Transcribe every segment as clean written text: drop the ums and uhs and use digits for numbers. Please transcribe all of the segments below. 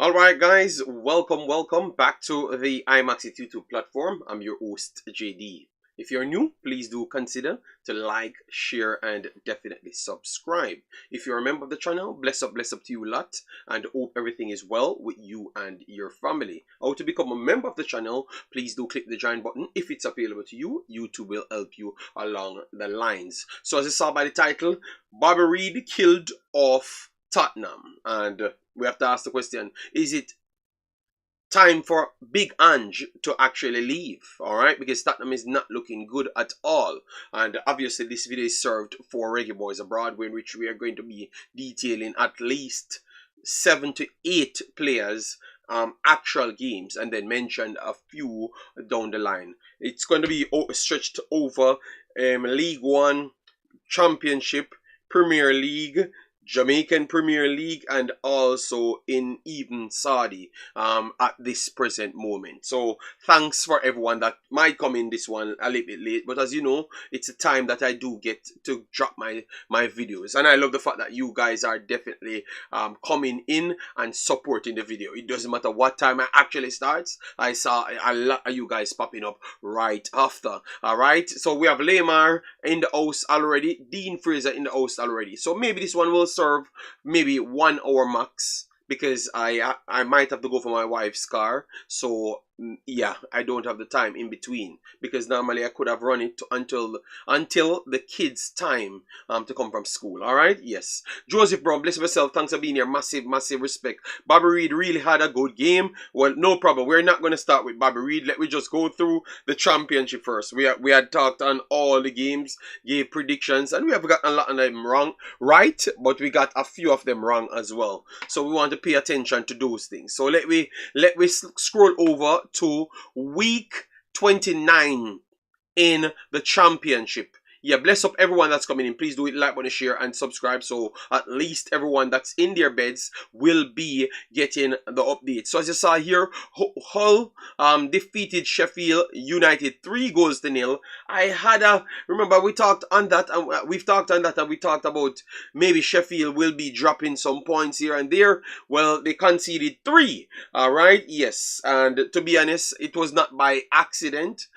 Alright guys, welcome back to the Imaxit YouTube platform. I'm your host JD. If you're new, please do consider to like, share and definitely subscribe. If you're a member of the channel, bless up to you a lot and hope everything is well with you and your family. How to become a member of the channel, please do click the join button. If it's available to you, YouTube will help you along the lines. So as you saw by the title, Bobby Reid killed off Tottenham, and we have to ask the question, is it time for Big Ange to actually leave? Alright, because Tottenham is not looking good at all. And obviously this video is served for Reggae Boyz abroad, in which we are going to be detailing at least 7 to 8 players actual games, and then mention a few down the line. It's going to be stretched over League One, Championship, Premier League, Jamaican Premier League, and also in even Saudi at this present moment. So thanks for everyone that might come in this one a little bit late, but as you know, it's a time that I do get to drop my videos, and I love the fact that you guys are definitely coming in and supporting the video. It doesn't matter what time I actually starts. I saw a lot of you guys popping up right after. All right, so we have Lamar in the house already, Dean Fraser in the house already, so maybe this one will serve maybe 1 hour max, because I might have to go for my wife's car. So yeah, I don't have the time in between, because normally I could have run it until the kids time to come from school. All right, yes. Joseph Brown, bless yourself, thanks for being here. Massive respect. Bobby Reid really had a good game. Well, no problem, we're not going to start with Bobby Reid. Let me just go through the championship first. We had talked on all the games, gave predictions, and we have got a lot of them wrong, right, but we got a few of them wrong as well. So we want to pay attention to those things. So let me scroll over to week 29 in the championship. Yeah, bless up everyone that's coming in. Please do it, like button, share and subscribe, so at least everyone that's in their beds will be getting the update. So as you saw here, Hull defeated Sheffield United 3-0. I had a, remember we talked on that, and we've talked on that, and we talked about maybe Sheffield will be dropping some points here and there. Well, they conceded 3. All right, yes, and to be honest, it was not by accident.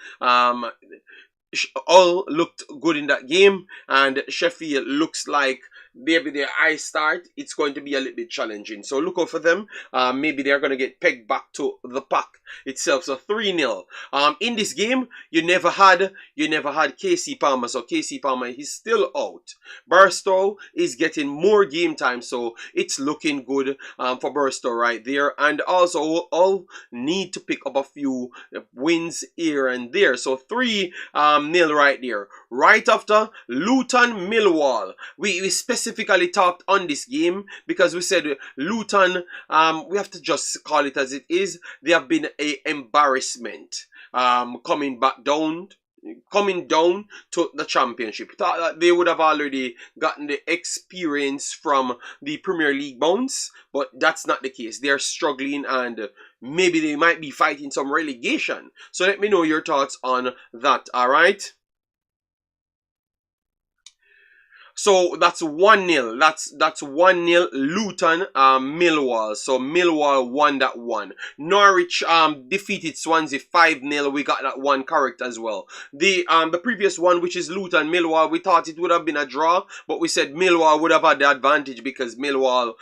All looked good in that game, and Sheffield looks like maybe their high start, it's going to be a little bit challenging. So look out for them. Maybe they're going to get pegged back to the pack itself. So 3-0. In this game, you never had KC Palmer. So KC Palmer, he's still out. Burstow is getting more game time, so it's looking good for Burstow right there. And also, all need to pick up a few wins here and there. So 3-0 right there. Right after Luton Millwall, we specifically talked on this game because we said Luton, we have to just call it as it is. They have been an embarrassment coming down to the championship. Thought that they would have already gotten the experience from the Premier League bounce, but that's not the case. They are struggling, and maybe they might be fighting some relegation. So let me know your thoughts on that. All right. So that's 1-0. That's 1-0 Luton Millwall. So Millwall won that one. Norwich defeated Swansea 5-0. We got that one correct as well. The previous one, which is Luton Millwall, we thought it would have been a draw, but we said Millwall would have had the advantage because Millwall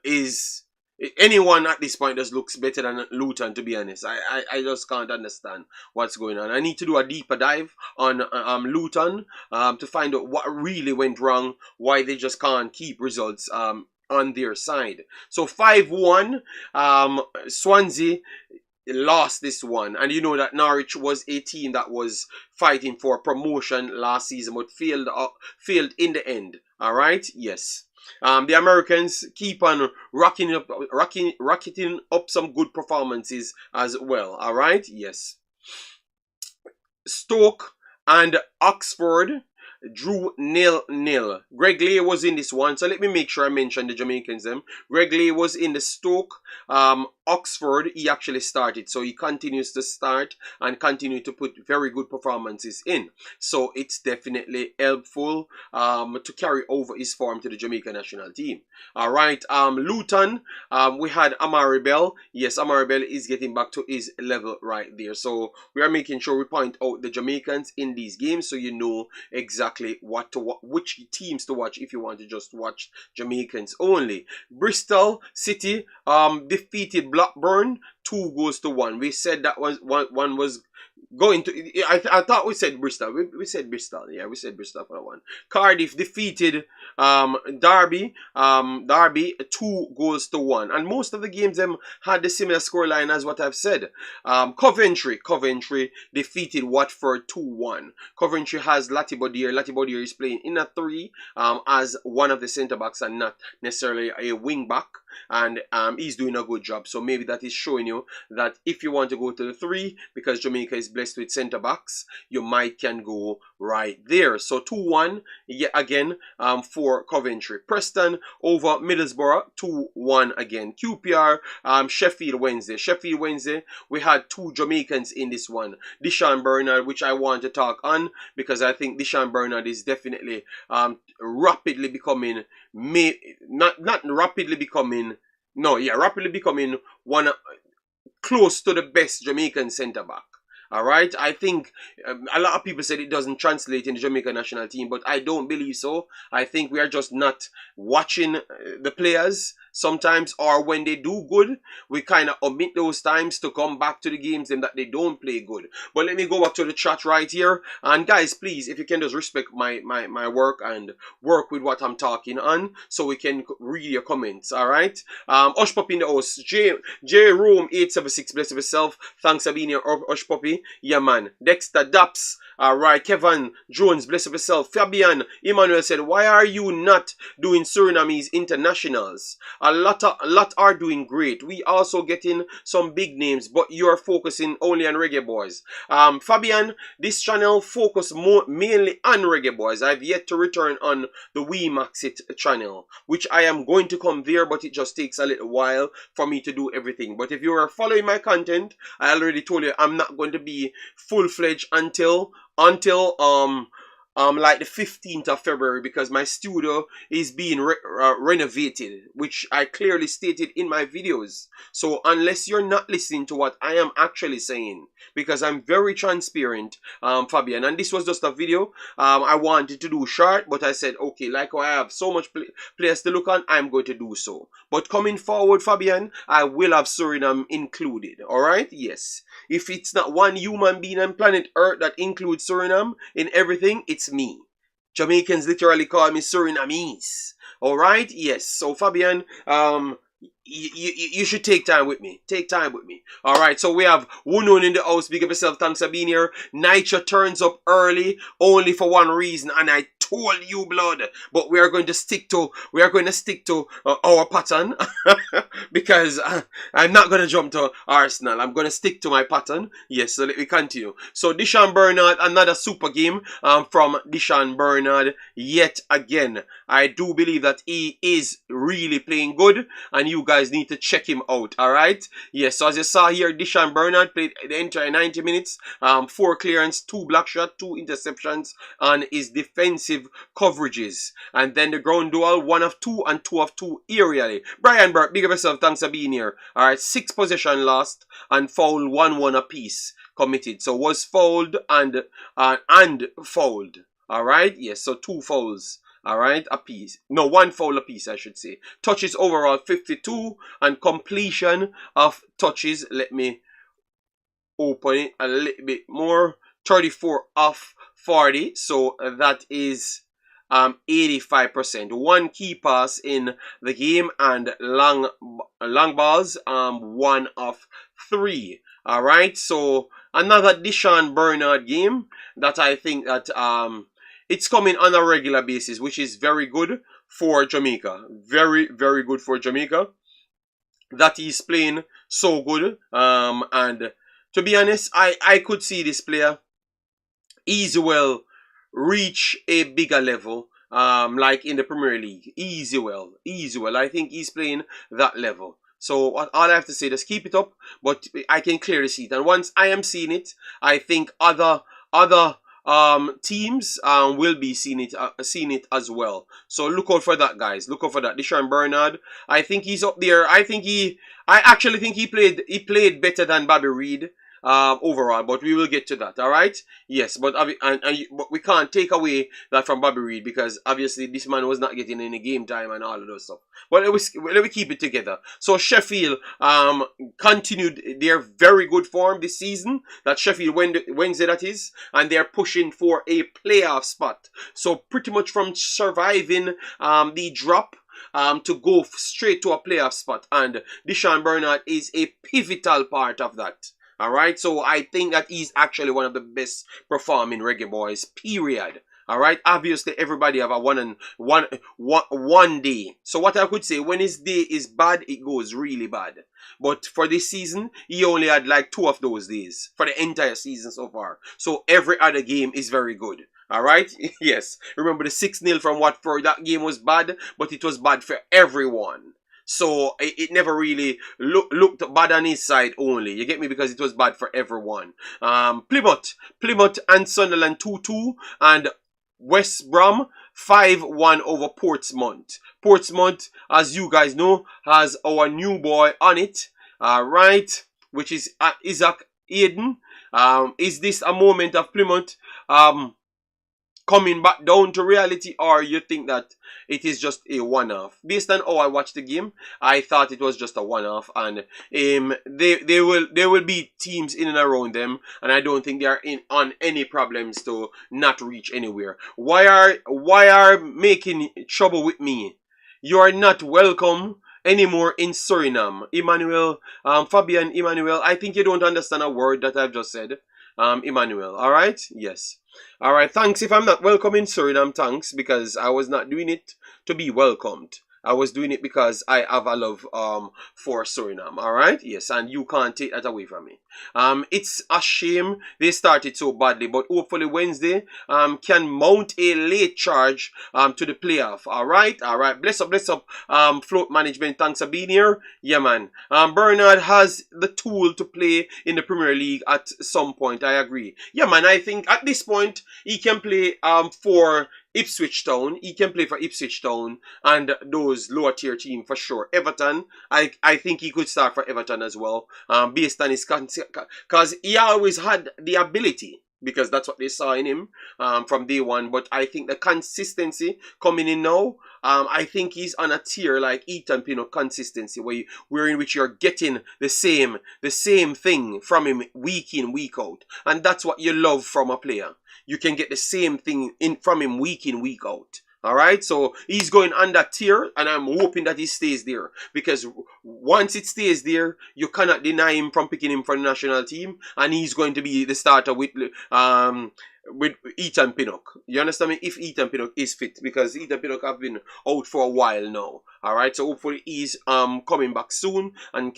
is, anyone at this point just looks better than Luton, to be honest. I just can't understand what's going on. I need to do a deeper dive on Luton to find out what really went wrong, why they just can't keep results on their side. So 5-1, Swansea lost this one, and you know that Norwich was a team that was fighting for promotion last season but failed in the end. All right, yes. The Americans keep on rocketing up some good performances as well. All right, yes. Stoke and Oxford drew 0-0. Greg Lay was in this one, so let me make sure I mention the Jamaicans them. Greg Lay was in the Stoke Oxford, he actually started. So he continues to start and continue to put very good performances in. So it's definitely helpful to carry over his form to the Jamaican national team. All right. Luton, we had Amari Bell. Yes, Amari Bell is getting back to his level right there. So we are making sure we point out the Jamaicans in these games so you know exactly which teams to watch if you want to just watch Jamaicans only. Bristol City defeated Blackburn 2-1. We said that one was going to. I thought we said Bristol. We said Bristol. Yeah, we said Bristol for that one. Cardiff defeated Derby. Derby 2-1, and most of the games them had the similar scoreline as what I've said. Coventry defeated Watford 2-1. Coventry has Latibodier. Latibodier is playing in a 3 as one of the centre backs and not necessarily a wing back. And he's doing a good job. So maybe that is showing you that if you want to go to the 3, because Jamaica is blessed with centre backs, you might can go right there. So 2-1 yet again for Coventry. Preston over Middlesbrough 2-1 again. QPR Sheffield Wednesday. We had 2 Jamaicans in this one. Deshaun Bernard, which I want to talk on because I think Deshaun Bernard is definitely rapidly becoming rapidly becoming one close to the best Jamaican centre back. All right, I think a lot of people said it doesn't translate in the Jamaican national team, but I don't believe so. I think we are just not watching the players sometimes, or when they do good, we kind of omit those times to come back to the games and that they don't play good. But let me go back to the chat right here. And guys, please, if you can just respect my work and work with what I'm talking on, so we can read your comments. All right. Ush Puppy in the house. J Room 876. Bless yourself. Thanks for being here, Ush Puppy. Yeah, man. Dexter Daps. All right. Kevin Jones. Bless yourself. Fabian Emmanuel said, why are you not doing Surinamese internationals? A lot are doing great. We also getting some big names, but you're focusing only on Reggae Boyz. Fabian, this channel focus mainly on Reggae Boyz. I've yet to return on the Wemaxit channel, which I am going to come there, but it just takes a little while for me to do everything. But if you are following my content, I already told you I'm not going to be full-fledged until like the 15th of February, because my studio is being renovated, which I clearly stated in my videos. So unless you're not listening to what I am actually saying, because I'm very transparent, Fabian, and this was just a video I wanted to do short, but I said, okay, like I have so much players to look on, I'm going to do so. But coming forward, Fabian, I will have Suriname included, alright? Yes. If it's not one human being on planet Earth that includes Suriname in everything, it's me. Jamaicans literally call me Surinamese. Alright? Yes. So Fabian, you should take time with me. Take time with me. Alright, so we have Wunun in the house. Big up yourself. Thanks for being here. Nitro turns up early only for one reason, and I told you, blood. But we are going to stick to our pattern because I'm not going to jump to Arsenal. I'm going to stick to my pattern. Yes, so let me continue. So Deshaun Bernard, another super game from Deshaun Bernard yet again. I do believe that he is really playing good, and you guys need to check him out. All right. Yes. So as you saw here, Deshaun Bernard played the entire 90 minutes. 4 clearance, 2 block shot, 2 interceptions, and his defensive coverages. And then the ground duel, 1 of 2 and 2 of 2 aerially. Brian Burke, big up yourself. Thanks for being here. All right. 6 possession lost and foul 1-1 apiece committed. So was fouled and fouled. All right. Yes. So 2 fouls. Alright, a piece. No, 1 foul a piece, I should say. Touches overall 52, and completion of touches, let me open it a little bit more. 34 off 40, so that is 85%. 1 key pass in the game, and long balls 1 of 3. Alright, so another Deshaun Bernard game that I think that it's coming on a regular basis, which is very good for Jamaica. Very, very good for Jamaica. That he's playing so good. And to be honest, I could see this player easy well reach a bigger level. Like in the Premier League. Easy well. I think he's playing that level. So all I have to say, just keep it up, but I can clearly see it. And once I am seeing it, I think other teams will be seeing it as well. So look out for that, guys. Look out for that. Deshaun Bernard, I think he's up there. I actually think he played better than Bobby Reid overall, but we will get to that. All right. Yes, but but we can't take away that from Bobby Reid, because obviously this man was not getting any game time and all of those stuff. But let me keep it together. So Sheffield continued their very good form this season. That Sheffield Wednesday that is, and they're pushing for a playoff spot. So pretty much from surviving the drop to go straight to a playoff spot, and Deshaun Bernard is a pivotal part of that. Alright, so I think that he's actually one of the best performing Reggae Boys, period. Alright, obviously everybody have a one day. So what I could say, when his day is bad, it goes really bad. But for this season, he only had like 2 of those days for the entire season so far. So every other game is very good. Alright, yes. Remember the 6-0 from Watford, that game was bad, but it was bad for everyone. So it never really looked bad on his side only. You get me? Because it was bad for everyone. Plymouth and Sunderland 2-2, and West Brom 5-1 over Portsmouth. Portsmouth, as you guys know, has our new boy on it. Right, which is Isaac Aiden. Is this a moment of Plymouth coming back down to reality, or you think that it is just a one-off? Based on how I watched the game, I thought it was just a one-off, and there will be teams in and around them, and I don't think they are on any problems to not reach anywhere. Why are making trouble with me? You are not welcome anymore in Suriname. Fabian Emmanuel, I think you don't understand a word that I've just said. Emmanuel, alright? Yes. Alright, thanks if I'm not welcome in Suriname, thanks, because I was not doing it to be welcomed. I was doing it because I have a love for Suriname, alright? Yes, and you can't take that away from me. It's a shame they started so badly, but hopefully Wednesday can mount a late charge to the playoff, alright? Bless up, float management, thanks for being here. Yeah, man. Bernard has the tool to play in the Premier League at some point, I agree. Yeah, man, I think at this point he can play for Ipswich Town. He can play for Ipswich Town and those lower tier team for sure. Everton, I think he could start for Everton as well. Based on his because he always had the ability, because that's what they saw in him from day one. But I think the consistency coming in now, I think he's on a tier like Ethan Pinnock consistency, where in which you're getting the same thing from him week in, week out, and that's what you love from a player. You can get the same thing from him week in, week out. Alright, so he's going on that tier, and I'm hoping that he stays there, because once it stays there, you cannot deny him from picking him for the national team, and he's going to be the starter with Ethan Pinnock. You understand me? If Ethan Pinnock is fit, because Ethan Pinnock have been out for a while now. Alright, so hopefully he's coming back soon, and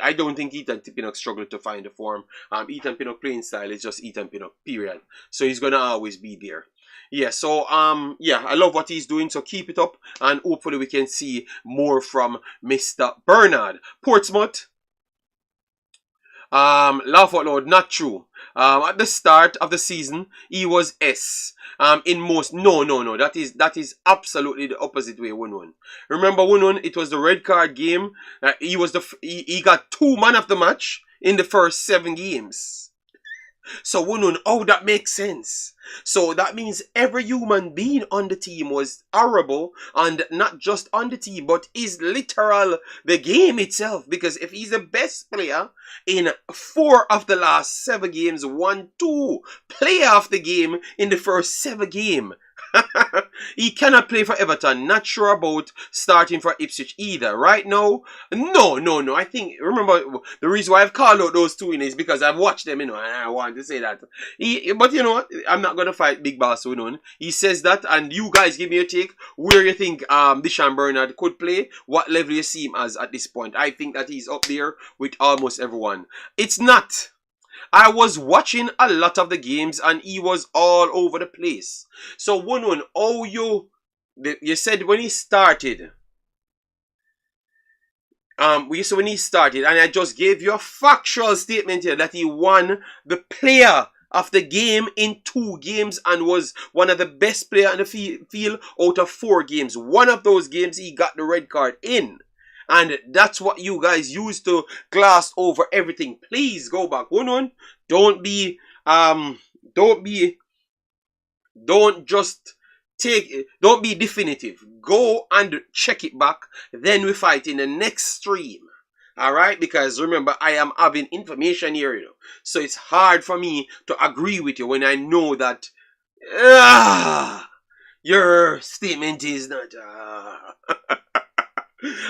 I don't think Ethan Pinnock struggled to find the form. Ethan Pinnock playing style is just Ethan Pinnock, period. So he's gonna always be there. Yeah, so yeah, I love what he's doing, so keep it up, and hopefully we can see more from Mr. Bernard. Portsmouth, laugh out loud, not true. At the start of the season, he was S. In most, no, that is absolutely the opposite way. Wun. Remember Wun, it was the red card game. He got 2 man of the match in the first 7 games. So Wunun, that makes sense. So that means every human being on the team was horrible, and not just on the team, but is literal the game itself. Because if he's the best player in 4 of the last 7 games, 1-2 player of the game in the first 7 games. He cannot play for Everton. Not sure about starting for Ipswich either. Right now, no. I think, remember, the reason why I've called out those 2 in is because I've watched them, and I want to say that. But you know what? I'm not going to fight Big Boss Unun. He says that, and you guys give me a take where you think Deshaun Bernard could play, what level you see him as at this point. I think that he's up there with almost everyone. It's not. I was watching a lot of the games, and he was all over the place. So, you said when he started, when he started, and I just gave you a factual statement here that he won the player of the game in 2 games and was one of the best player on the field out of 4 games. One of those games he got the red card in. And that's what you guys use to gloss over everything. Please go back. One. Don't be don't be definitive. Go and check it back. Then we fight in the next stream. Alright? Because remember, I am having information here, so it's hard for me to agree with you when I know that your statement is not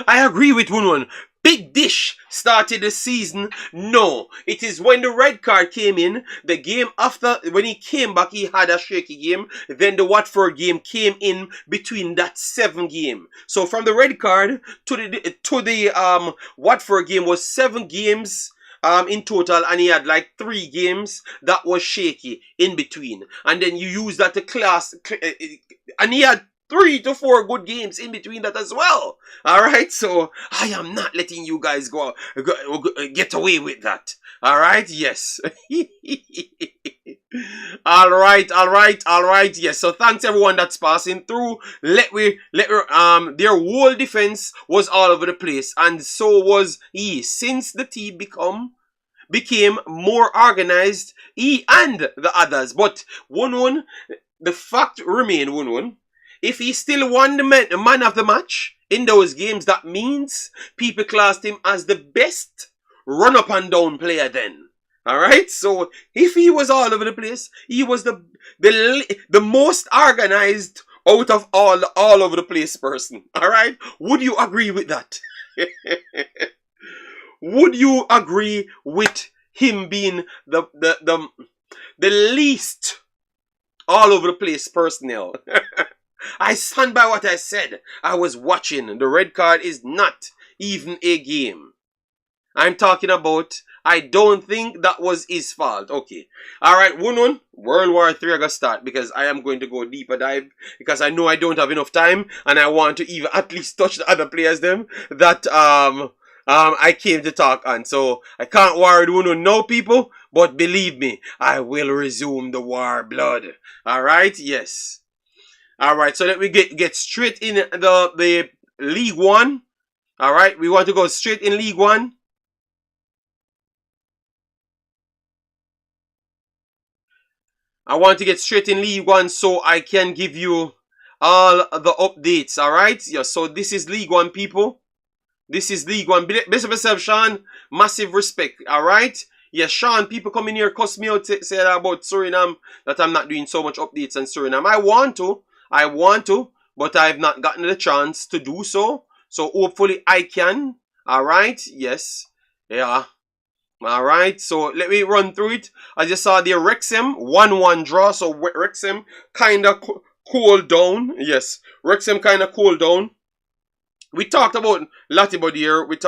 I agree with one. Big Dish started the season. No, it is when the red card came in. The game after, when he came back, he had a shaky game. Then the Watford game came in between that 7 game. So from the red card to the Watford game was 7 games in total, and he had like 3 games that was shaky in between. And then you use that to class, and he had 3 to 4 good games in between that as well. Alright, so I am not letting you guys get away with that. Alright, yes. Alright, yes. So thanks everyone that's passing through. Their whole defense was all over the place, and so was he. Since the team became more organized, he and the others. But the fact remain, if he still won the man of the match in those games, that means people classed him as the best run-up and down player then. Alright? So, if he was all over the place, he was the most organized out of all over the place person. Alright? Would you agree with that? Would you agree with him being the least all over the place personnel? I stand by what I said. I was watching. The red card is not even a game. I'm talking about, I don't think that was his fault. Okay. Alright, World War 3 I gotta start because I am going to go deeper dive because I know I don't have enough time and I want to even at least touch the other players them that I came to talk on. So I can't war with no people, but believe me, I will resume the war blood. Alright, yes. Alright, so let me get straight in the League One. Alright, we want to go straight in League One. I want to get straight in League One so I can give you all the updates. Alright, yeah, so this is League One, people. This is League One. Best of yourself, Shon. Massive respect. Alright. Yes, Shon, people come in here cuss me out, say about Suriname, that I'm not doing so much updates on Suriname. I want to, but I've not gotten the chance to do so. So hopefully I can. Alright, yes. Yeah. Alright, so let me run through it. I just saw the Wrexham 1-1 draw. So Wrexham kind of cooled down. Yes, Wrexham kind of cooled down. We talked about Latibody here. We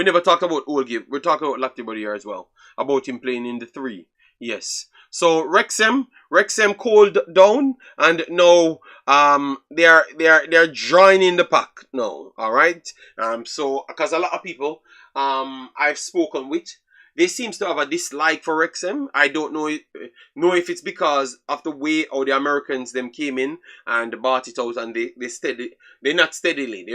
never talked about Oldgate. We talked about Latibody here as well. About him playing in the 3. Yes. So Wrexham cooled down, and now they're joining the pack now. Alright. So because a lot of people I've spoken with, they seems to have a dislike for Wrexham. I don't know if it's because of the way how the Americans them came in and bought it out, and they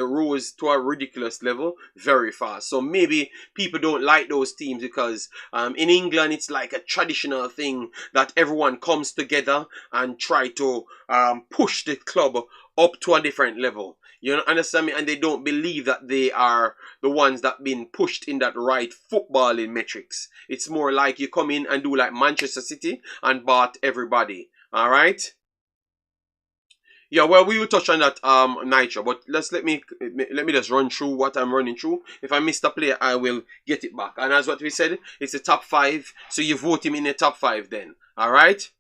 rose to a ridiculous level very fast. So maybe people don't like those teams because in England it's like a traditional thing that everyone comes together and try to push the club up to a different level. You understand me? And they don't believe that they are the ones that been pushed in that right footballing metrics. It's more like you come in and do like Manchester City and bought everybody. Alright? Yeah, well, we will touch on that Nitro, but let me just run through what I'm running through. If I missed a player, I will get it back. And as what we said, it's the top 5, so you vote him in the top 5 then. Alright?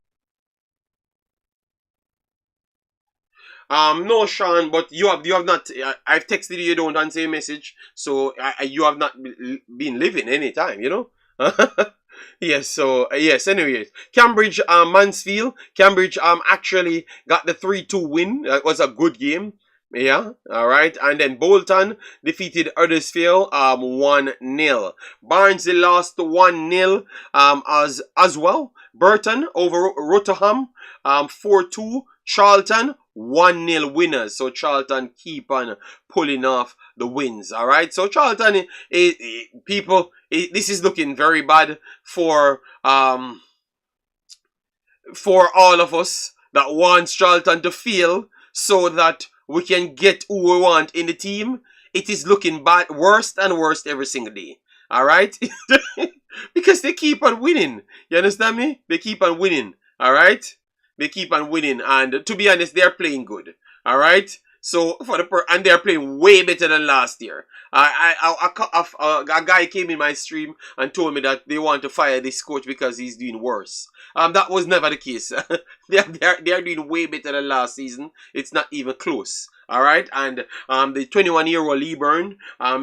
No, Shon, but you have not. I've texted you. You don't answer a message, so you have not been living any time. You know. Yes. So yes. Anyways, Cambridge, Mansfield. Cambridge actually got the 3-2 win. It was a good game. Yeah, all right. And then Bolton defeated Huddersfield 1-0. Barnsley lost 1-0 as well. Burton over Rotherham 4-2. Charlton 1-0 winners. So Charlton keep on pulling off the wins. All right. So Charlton, people, this is looking very bad for all of us that want Charlton to fail so that we can get who we want in the team. It is looking bad, worse and worse every single day. All right? Because they keep on winning. You understand me? They keep on winning. All right? They keep on winning. And to be honest, they're playing good. All right? So and they're playing way better than last year. A guy came in my stream and told me that they want to fire this coach because he's doing worse. That was never the case. They are doing way better than last season. It's not even close. All right, and the 21-year-old Leburn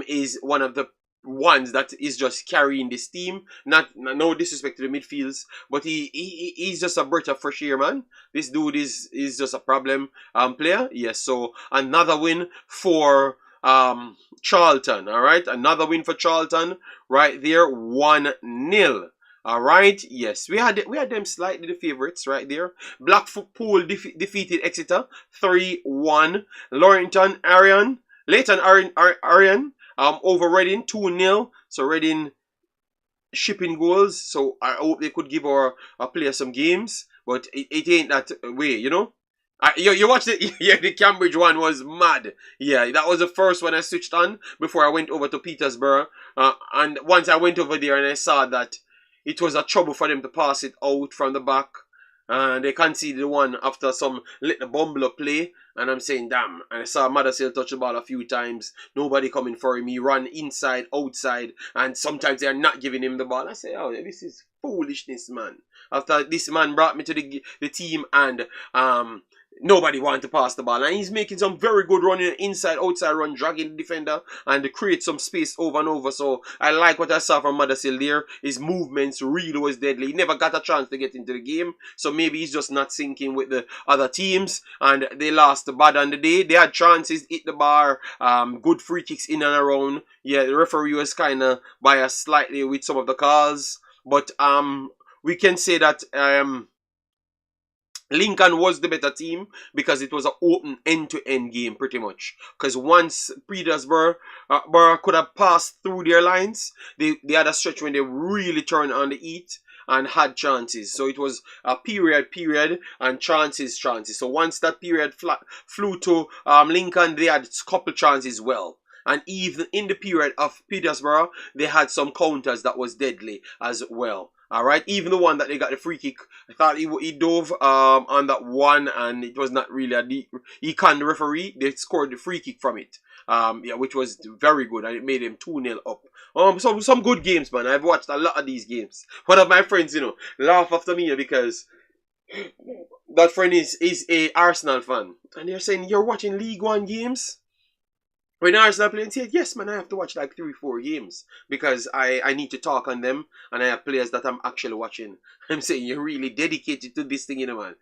is one of the ones that is just carrying this team. Not no disrespect to the midfields, but he's just a breath of fresh air, man. This dude is just a problem player. Yes, so another win for Charlton. All right, another win for Charlton right there, 1-0. All right, yes, we had them slightly the favorites right there. Blackpool defeated Exeter 3-1. Leighton Arian over Reading 2-0. So Reading shipping goals. So I hope they could give our player some games, but it ain't that way, you know. You watched it? Yeah, the Cambridge one was mad. Yeah, that was the first one I switched on before I went over to Petersburg. And once I went over there and I saw that it was a trouble for them to pass it out from the back. And they conceded the one after some little bumble of play. And I'm saying, damn. And I saw Madasil touch the ball a few times. Nobody coming for him. He run inside, outside. And sometimes they're not giving him the ball. I say, oh, this is foolishness, man. After this man brought me to the team and nobody wanted to pass the ball. And he's making some very good running inside, outside run, dragging the defender and create some space over and over. So I like what I saw from Madasil there. His movements really was deadly. He never got a chance to get into the game. So maybe he's just not syncing with the other teams. And they lost bad on the day. They had chances, hit the bar, good free kicks in and around. Yeah, the referee was kind of biased slightly with some of the calls. But we can say that Lincoln was the better team because it was an open end-to-end game pretty much. Because once Petersburg could have passed through their lines, they had a stretch when they really turned on the heat and had chances. So it was a period and chances. So once that period flew to Lincoln, they had a couple chances well. And even in the period of Petersburg, they had some counters that was deadly as well. All right, even the one that they got the free kick, I thought he dove on that one, and it was not really a deep. He can't the referee. They scored the free kick from it, yeah, which was very good, and it made him 2-0 up. Some good games, man. I've watched a lot of these games. One of my friends, laugh after me because that friend is a Arsenal fan, and they're saying you're watching League One games. When Arsenal play, and say, yes, man, I have to watch like 3-4 games because I need to talk on them and I have players that I'm actually watching. I'm saying you're really dedicated to this thing, man.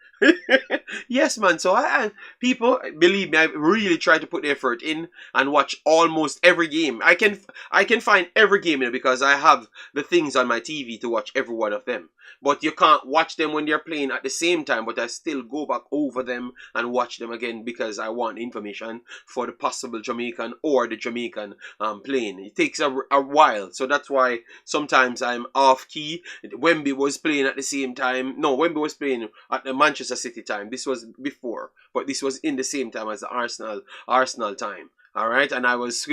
Yes, man. So people, believe me, I really try to put the effort in and watch almost every game. I can find every game because I have the things on my TV to watch every one of them. But you can't watch them when they're playing at the same time. But I still go back over them and watch them again because I want information for the possible Jamaican or the Jamaican playing. It takes a while. So that's why sometimes I'm off key. Wemby was playing at the same time. No, Wemby was playing at the Manchester City time. This was before. But this was in the same time as the Arsenal time. Alright? And I was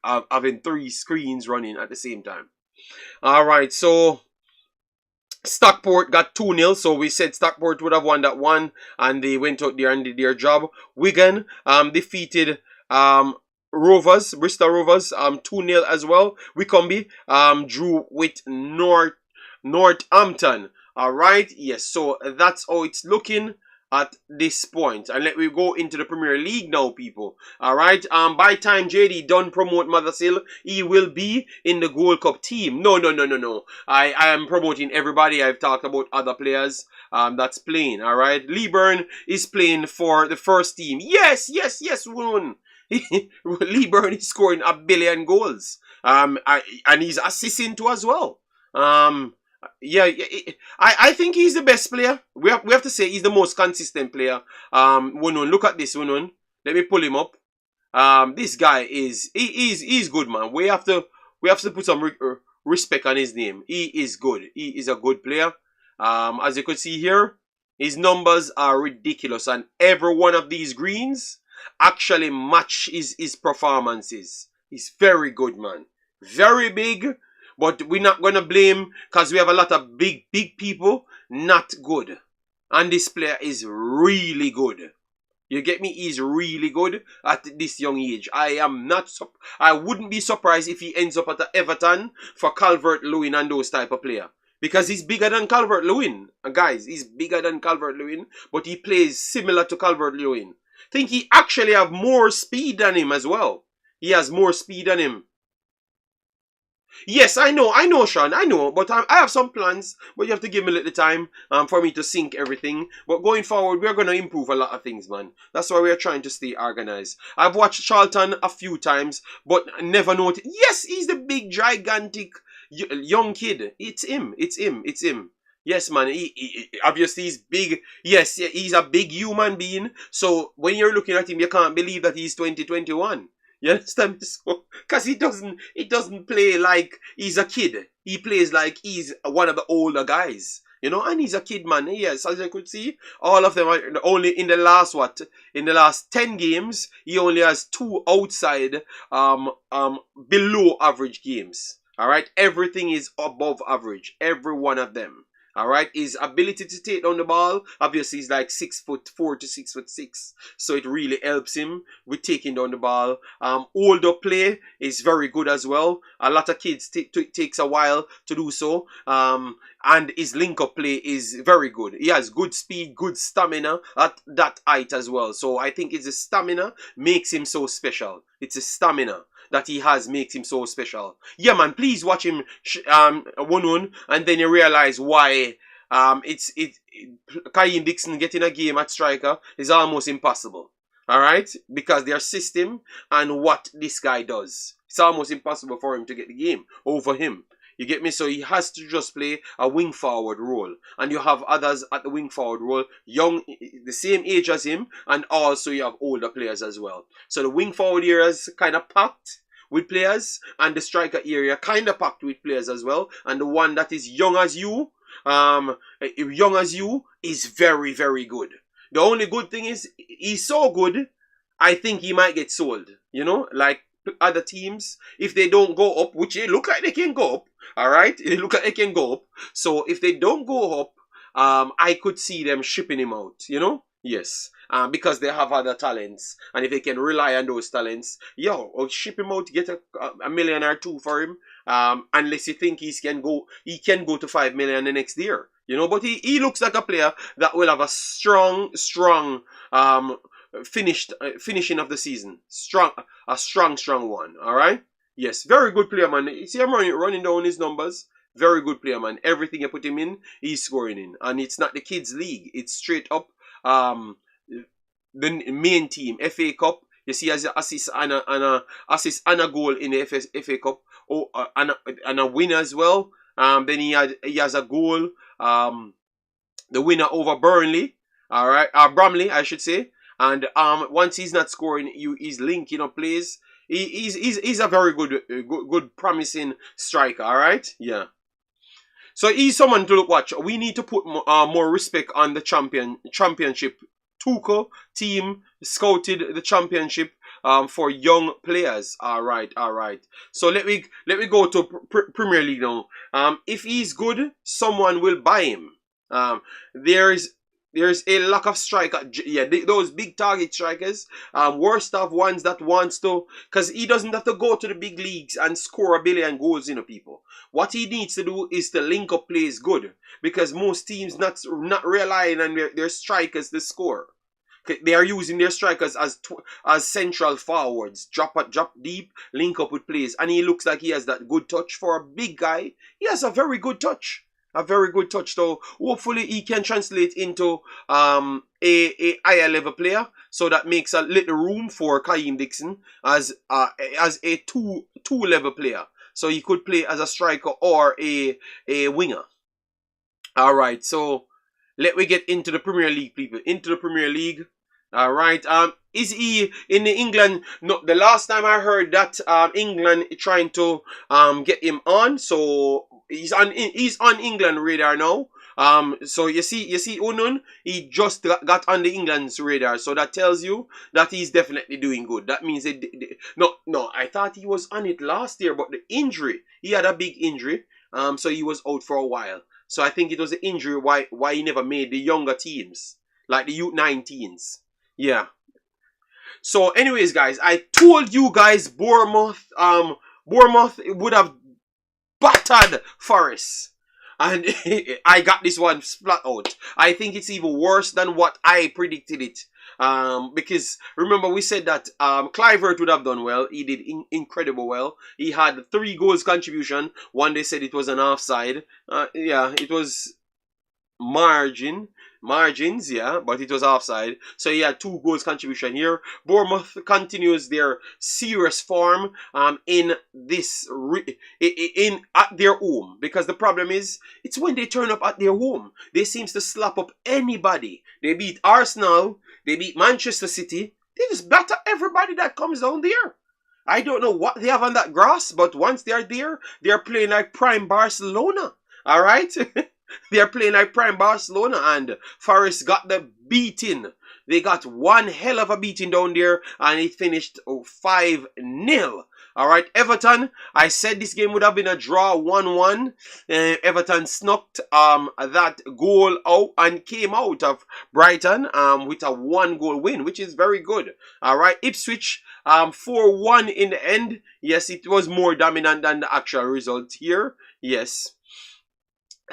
having 3 screens running at the same time. Alright, so Stockport got 2-0, so we said Stockport would have won that one, and they went out there and did their job. Wigan defeated Bristol Rovers 2-0 as well. Wycombe drew with Northampton. Alright, yes, so that's how it's looking. at this point. And let me go into the Premier League now, people. Alright, by time JD done promote Mothersill, he will be in the Gold Cup team. No. I am promoting everybody. I've talked about other players that's playing. Alright, Leeburn is playing for the first team. Yes, woman. Leeburn is scoring 1 billion goals. And he's assisting too as well. Yeah, I think he's the best player. We have to say he's the most consistent player. Wunun, look at this, Wunun. Let me pull him up. This guy he's good, man. We have to put some respect on his name. He is good. He is a good player. As you could see here, his numbers are ridiculous, and every one of these greens actually match his performances. He's very good, man. Very big. But we're not going to blame because we have a lot of big people not good. And this player is really good. You get me? He's really good at this young age. I wouldn't be surprised if he ends up at the Everton for Calvert-Lewin and those type of player. Because he's bigger than Calvert-Lewin. Guys, he's bigger than Calvert-Lewin, but he plays similar to Calvert-Lewin. I think he actually have more speed than him as well. He has more speed than him. Yes, I know, Shon, I know, but I have some plans, but you have to give me a little time for me to sync everything. But going forward, we're going to improve a lot of things, man. That's why we're trying to stay organized. I've watched Charlton a few times, but never noticed. Yes, he's the big, gigantic, young kid. It's him. Yes, man, he obviously he's big. Yes, he's a big human being. So when you're looking at him, you can't believe that he's 2021. You understand me? So, because he doesn't play like he's a kid. He plays like he's one of the older guys. You know, and he's a kid, man. Yes, as you could see, all of them are only in the last 10 games, he only has 2 outside below average games. Alright? Everything is above average. Every one of them. Alright, his ability to take down the ball, obviously he's like 6'4" to 6'6", so it really helps him with taking down the ball. Hold up play is very good as well. A lot of kids takes a while to do so. And his link up play is very good. He has good speed, good stamina at that height as well. So I think it's the stamina makes him so special. It's the stamina that he has makes him so special. Yeah, man, please watch him 1-1, and then you realize why Kaim Dixon getting a game at striker is almost impossible. Alright? Because their system and what this guy does. It's almost impossible for him to get the game over him. You get me? So he has to just play a wing forward role. And you have others at the wing forward role, young, the same age as him, and also you have older players as well. So the wing forward area is kind of packed with players, and the striker area kind of packed with players as well. And the one that is young as you is very, very good. The only good thing is he's so good, I think he might get sold. You know, like other teams, if they don't go up, which they look like they can go up, alright? They look like they can go up. So if they don't go up, I could see them shipping him out, you know? Yes. Because they have other talents. And if they can rely on those talents, or ship him out, get a million or 2 for him. Unless you think he can go to 5 million the next year. You know, but he looks like a player that will have a strong finishing of the season. A strong one. Alright? Yes, very good player, man. You see him running down his numbers. Very good player, man. Everything you put him in, he's scoring in. And it's not the kids' league. It's straight up the main team, FA Cup. You see, as an assist and a goal in the FA Cup, and a win as well. Then he has a goal, the winner over Burnley, all right, Bramley, I should say. And once he's not scoring, he's linking up plays. He's a very good promising striker, all right, yeah. So he's someone to watch. We need to put more respect on the championship. Tuchel team scouted the championship for young players. All right. So let me go to Premier League now. If he's good, someone will buy him. there's a lack of striker. Yeah, those big target strikers, worst of ones that wants to, because he doesn't have to go to the big leagues and score a billion goals, people. What he needs to do is to link up plays good, because most teams not relying on their strikers to score. They are using their strikers as central forwards, drop deep, link up with plays, and he looks like he has that good touch for a big guy. He has a very good touch. A very good touch, so hopefully he can translate into a higher level player, so that makes a little room for Kaim Dixon as a two level player. So he could play as a striker or a winger. All right, so let me get into the Premier League, people. Into the Premier League. All right. Is he in England? No. The last time I heard that England trying to get him on, so he's on England radar now. So you see, Unun, he just got on the England's radar. So that tells you that he's definitely doing good. That means no. I thought he was on it last year, but the injury, he had a big injury. So he was out for a while. So I think it was the injury why he never made the younger teams, like the U19s. Yeah. So anyways, guys, I told you guys Bournemouth would have battered Forest. And I got this one splat out. I think it's even worse than what I predicted it. Because remember we said that Kluivert would have done well. He did incredible well. He had 3 goals contribution. One they said it was an offside. Yeah, it was margins, yeah, but it was offside. So he had 2 goals contribution here. Bournemouth continues their serious form in at their home, because the problem is it's when they turn up at their home, they seems to slap up anybody. They beat Arsenal, they beat Manchester City, they just batter everybody that comes down there. I don't know what they have on that grass, but once they are there, they are playing like prime Barcelona. All right. They are playing like prime Barcelona, and Forest got the beating. They got one hell of a beating down there, and it finished 5-0. All right, Everton, I said this game would have been a draw, 1-1. Everton snuck that goal out and came out of Brighton with a 1-goal win, which is very good. All right, Ipswich 4-1 in the end. Yes, it was more dominant than the actual result here. Yes.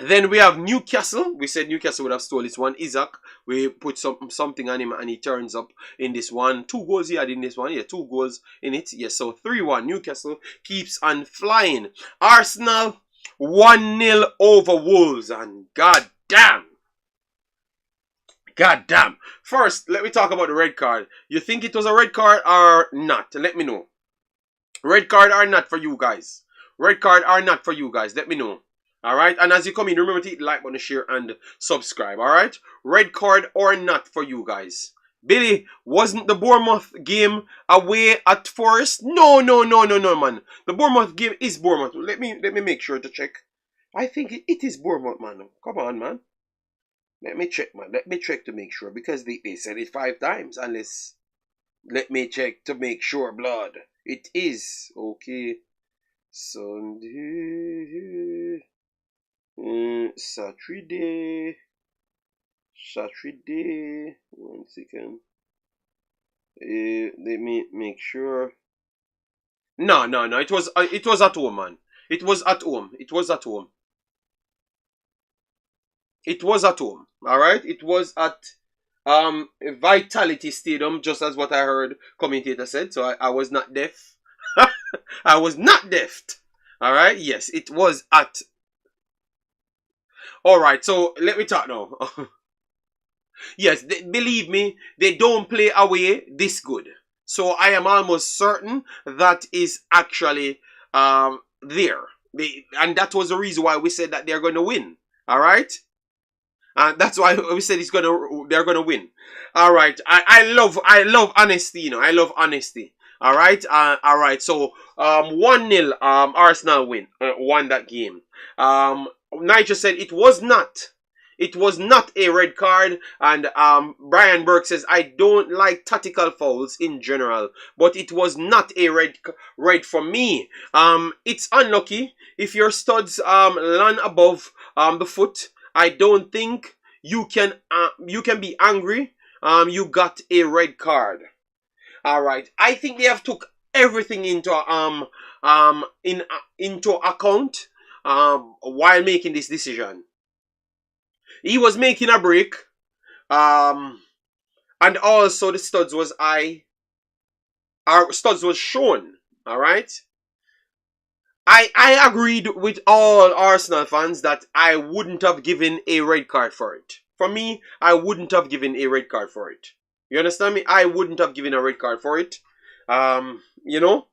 Then we have Newcastle. We said Newcastle would have stole this one. Isaac, we put something on him and he turns up in this one. 2 goals he had in this one. Yeah, 2 goals in it. Yes, so 3-1. Newcastle keeps on flying. Arsenal 1-0 over Wolves. And god damn. First, let me talk about the red card. You think it was a red card or not? Let me know. Red card or not for you guys? Red card or not for you guys? Let me know. Alright, and as you come in, remember to hit the like button, share, and subscribe. Alright, red card or not for you guys. Billy, wasn't the Bournemouth game away at Forest? No, man. The Bournemouth game is Bournemouth. Let me make sure to check. I think it is Bournemouth, man. Come on, man. Let me check, man. Let me check to make sure, because they said it 5 times. Unless, let me check to make sure, blood. It is. Okay. Sunday. Saturday. 1 second. Let me make sure. No. It was at home, man. It was at home. All right. It was at Vitality Stadium, just as what I heard commentator said. So I was not deaf. I was not deaf. All right. Yes, it was at. All right, so let me talk now. Yes, believe me, they don't play away this good. So I am almost certain that is actually there. And that was the reason why we said that they're going to win. All right? And that's why we said they're going to win. All right. I love honesty, I love honesty. All right? All right. So 1-0 Arsenal won that game. Nigel said it was not a red card, and Brian Burke says I don't like tactical fouls in general, but it was not a red for me. It's unlucky if your studs land above the foot. I don't think you can be angry. You got a red card. All right. I think they have took everything into account while making this decision. He was making a break. Um, and also the studs was our studs was shown. All right. I agreed with all Arsenal fans that I wouldn't have given a red card for it. For me, I wouldn't have given a red card for it. You understand me? I wouldn't have given a red card for it. You know?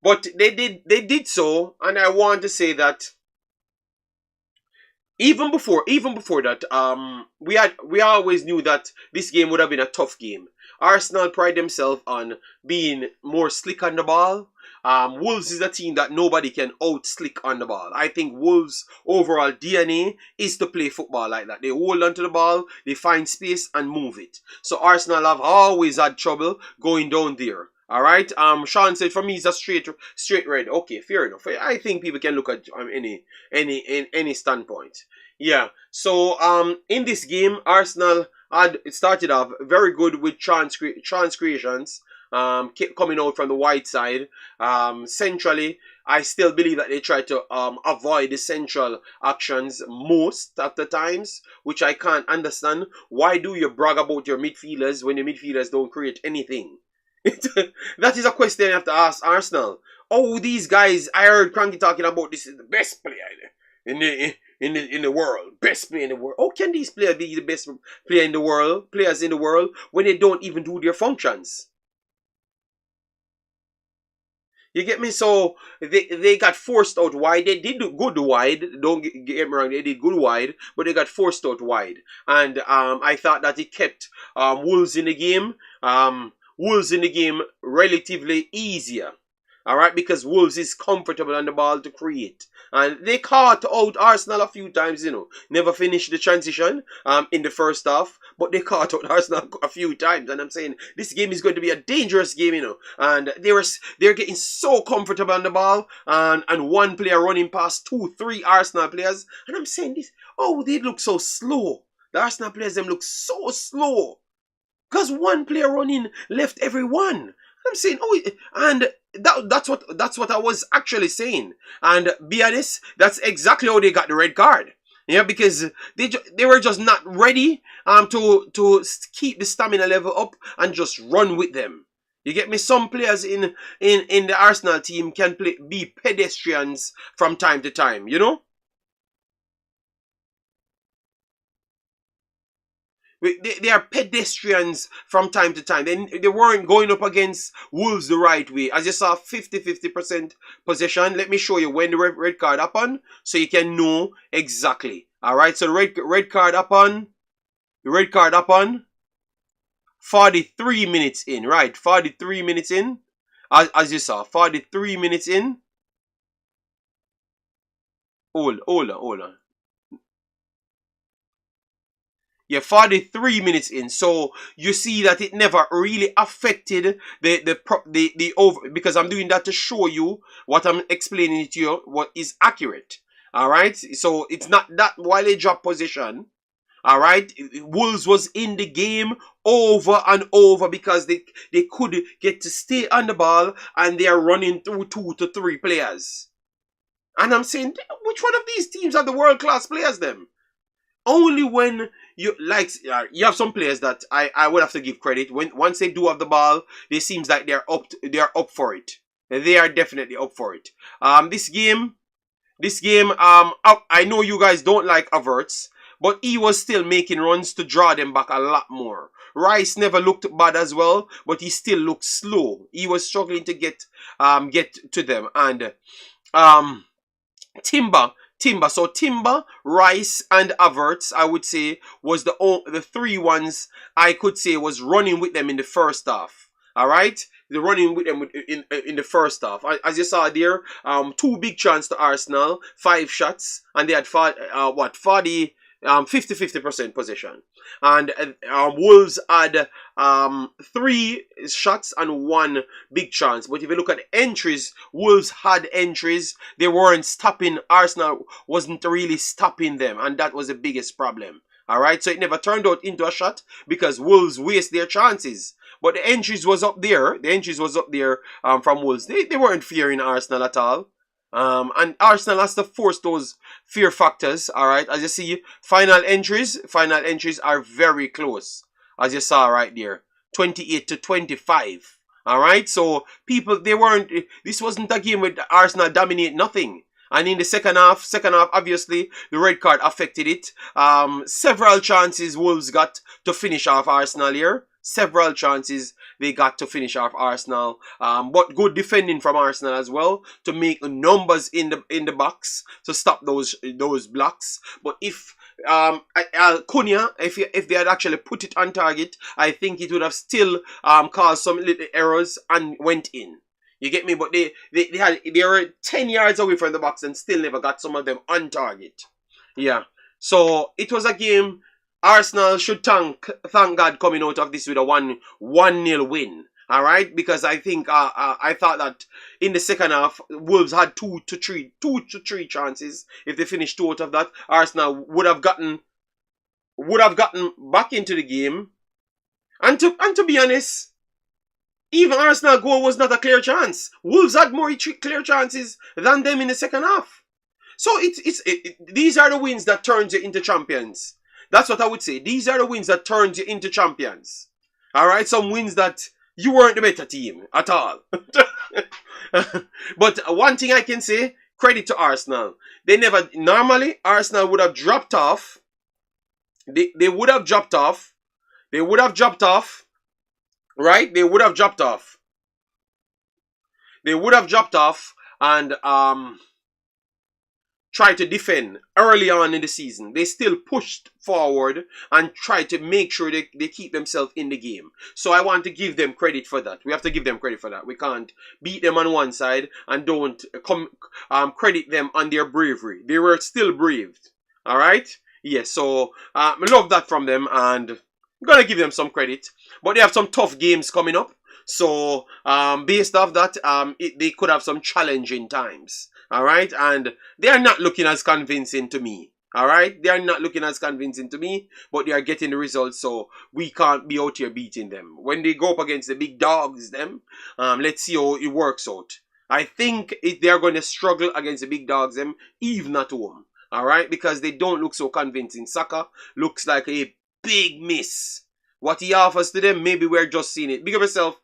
But they did so, and I want to say that even before that, we always knew that this game would have been a tough game. Arsenal pride themselves on being more slick on the ball. Wolves is a team that nobody can out slick on the ball. I think Wolves' overall DNA is to play football like that. They hold onto the ball, they find space and move it. So Arsenal have always had trouble going down there. All right. Shon said for me it's a straight red. Okay, fair enough. I think people can look at any standpoint. Yeah. So in this game, Arsenal had it started off very good with chance creations. Coming out from the wide side. Centrally, I still believe that they try to avoid the central actions most of the times, which I can't understand. Why do you brag about your midfielders when the midfielders don't create anything? That is a question you have to ask Arsenal. Oh, these guys, I heard Cranky talking about this is the best player in the world. Best player in the world. How can these players be the best players in the world when they don't even do their functions? You get me? So they got forced out wide. They did good wide. Don't get me wrong. They did good wide, but they got forced out wide. And I thought that it kept Wolves in the game. Wolves in the game relatively easier. All right, because Wolves is comfortable on the ball to create. And they caught out Arsenal a few times, Never finished the transition in the first half, but they caught out Arsenal a few times. And I'm saying this game is going to be a dangerous game, And they're getting so comfortable on the ball, and one player running past 2-3 Arsenal players. And I'm saying this, they look so slow. The Arsenal players, them look so slow. Because one player running left everyone. I'm saying, and that's what I was actually saying. And be honest, that's exactly how they got the red card. Yeah, because they were just not ready to keep the stamina level up and just run with them. You get me? Some players in the Arsenal team can be pedestrians from time to time, They are pedestrians from time to time. They weren't going up against Wolves the right way. As you saw, 50% possession. Let me show you when the red card happened so you can know exactly. All right, so the red card happened. The red card happened 43 minutes in. Right, 43 minutes in. As you saw, 43 minutes in. Hold on. Yeah, 43 minutes in. So you see that it never really affected the over, because I'm doing that to show you what I'm explaining to you what is accurate. All right. So it's not that while they drop position. All right. Wolves was in the game over and over because they could get to stay on the ball and they are running through 2 to 3 players. And I'm saying, which one of these teams are the world class players? Them. Only when you have some players that I would have to give credit. Once they do have the ball, it seems like they're up for it. They are definitely up for it. This game, I know you guys don't like Havertz, but he was still making runs to draw them back a lot more. Rice never looked bad as well, but he still looked slow. He was struggling to get to them. And Timber. So Timber, Rice, and Havertz, I would say, was the 3 ones I could say was running with them in the first half. All right, they're running with them in the first half. As you saw there, 2 big chances to Arsenal, 5 shots, and they had 50% possession. And Wolves had 3 shots and 1 big chance. But if you look at the entries, Wolves had entries. They weren't stopping. Arsenal wasn't really stopping them. And that was the biggest problem. Alright, so it never turned out into a shot because Wolves waste their chances. But the entries was up there. The entries was up there from Wolves. They weren't fearing Arsenal at all. And Arsenal has to force those fear factors. Alright, as you see, final entries are very close. As you saw right there. 28 to 25. Alright, so people, this wasn't a game with Arsenal dominate nothing. And in the second half, obviously, the red card affected it. Several chances Wolves got to finish off Arsenal here. Several chances they got to finish off Arsenal. But good defending from Arsenal as well to make numbers in the box to stop those blocks. But if Cunha, if they had actually put it on target, I think it would have still caused some little errors and went in. You get me? But they were 10 yards away from the box and still never got some of them on target. Yeah. So it was a game Arsenal should thank God coming out of this with a 1-0 win. Alright? Because I think I thought that in the second half Wolves had two to three chances. If they finished 2 out of that, Arsenal would have gotten back into the game. And to be honest, even Arsenal goal was not a clear chance. Wolves had more clear chances than them in the second half. So these are the wins that turns you into champions. That's what I would say. These are the wins that turns you into champions. Alright, some wins that you weren't the better team at all. But one thing I can say, credit to Arsenal. Normally Arsenal would have dropped off. They would have dropped off. Right? They would have dropped off. And tried to defend early on in the season. They still pushed forward and tried to make sure they keep themselves in the game. So I want to give them credit for that. We have to give them credit for that. We can't beat them on one side and don't credit them on their bravery. They were still braved. Alright? Yes, so I love that from them and I'm going to give them some credit. But they have some tough games coming up. So, based off that, they could have some challenging times. Alright? And they are not looking as convincing to me. Alright? They are not looking as convincing to me. But they are getting the results. So, we can't be out here beating them. When they go up against the big dogs, let's see how it works out. I think they are going to struggle against the big dogs, even at home. Alright? Because they don't look so convincing. Saka looks like a big miss. What he offers to them, maybe we're just seeing it. Big up yourself.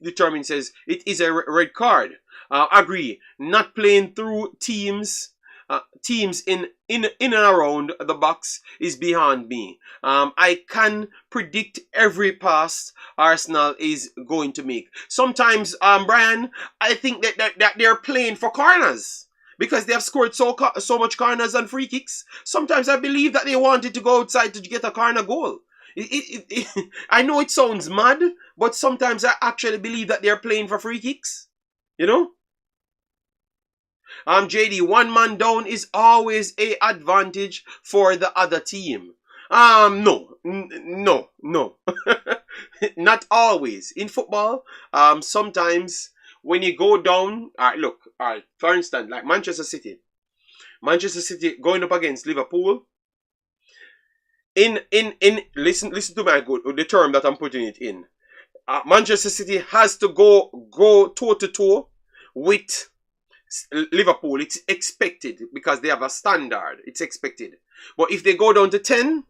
Determined says it is a red card. Agree. Not playing through teams in and around the box is beyond me. I can predict every pass Arsenal is going to make. Sometimes, Brian, I think that they're playing for corners. Because they have scored so much corners and free kicks. Sometimes I believe that they wanted to go outside to get a corner goal. I know it sounds mad, but sometimes I actually believe that they're playing for free kicks. You know? JD, one man down is always a advantage for the other team. No. Not always. In football, sometimes when you go down, for instance, like Manchester City going up against Liverpool. Listen to the term that I'm putting it in. Manchester City has to go toe to toe with Liverpool. It's expected because they have a standard. It's expected. But if they go down to 10,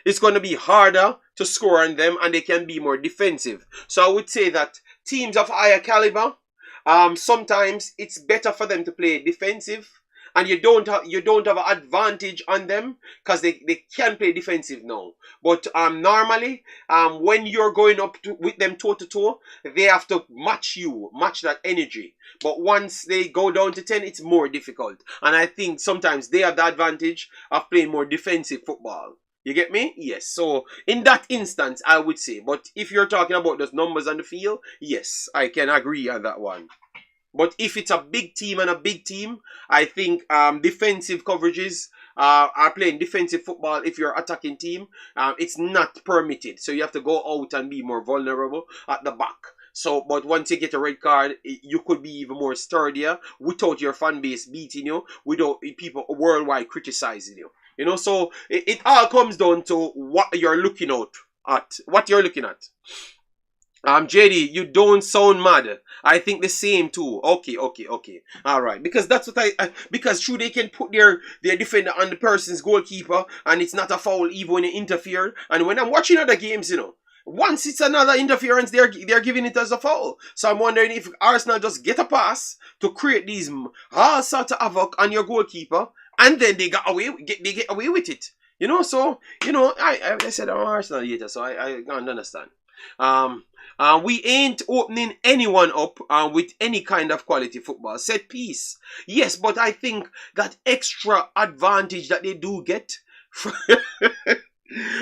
it's going to be harder to score on them and they can be more defensive. So I would say that teams of higher caliber, sometimes it's better for them to play defensive. And you don't have an advantage on them because they can play defensive now. But normally, when you're going up with them toe to toe, they have to match that energy. But once they go down to 10, it's more difficult. And I think sometimes they have the advantage of playing more defensive football. You get me? Yes. So in that instance, I would say. But if you're talking about those numbers on the field, yes, I can agree on that one. But if it's a big team, I think defensive coverages are playing defensive football. If you're an attacking team, it's not permitted. So you have to go out and be more vulnerable at the back. So, but once you get a red card, you could be even more sturdier without your fan base beating you, without people worldwide criticizing you. You know, so it all comes down to what you're looking out at. What you're looking at. JD, you don't sound mad. I think the same too. Okay, okay, okay. All right, because that's what because true they can put their defender on the person's goalkeeper, and it's not a foul even when it interfered. And when I'm watching other games, you know, once it's another interference, they're giving it as a foul. So I'm wondering if Arsenal just get a pass to create these all sort of havoc on your goalkeeper, and then they get away with it. You know, so you know, I said I'm Arsenal hater, so I can't understand. We ain't opening anyone up with any kind of quality football. Set piece. Yes, but I think that extra advantage that they do get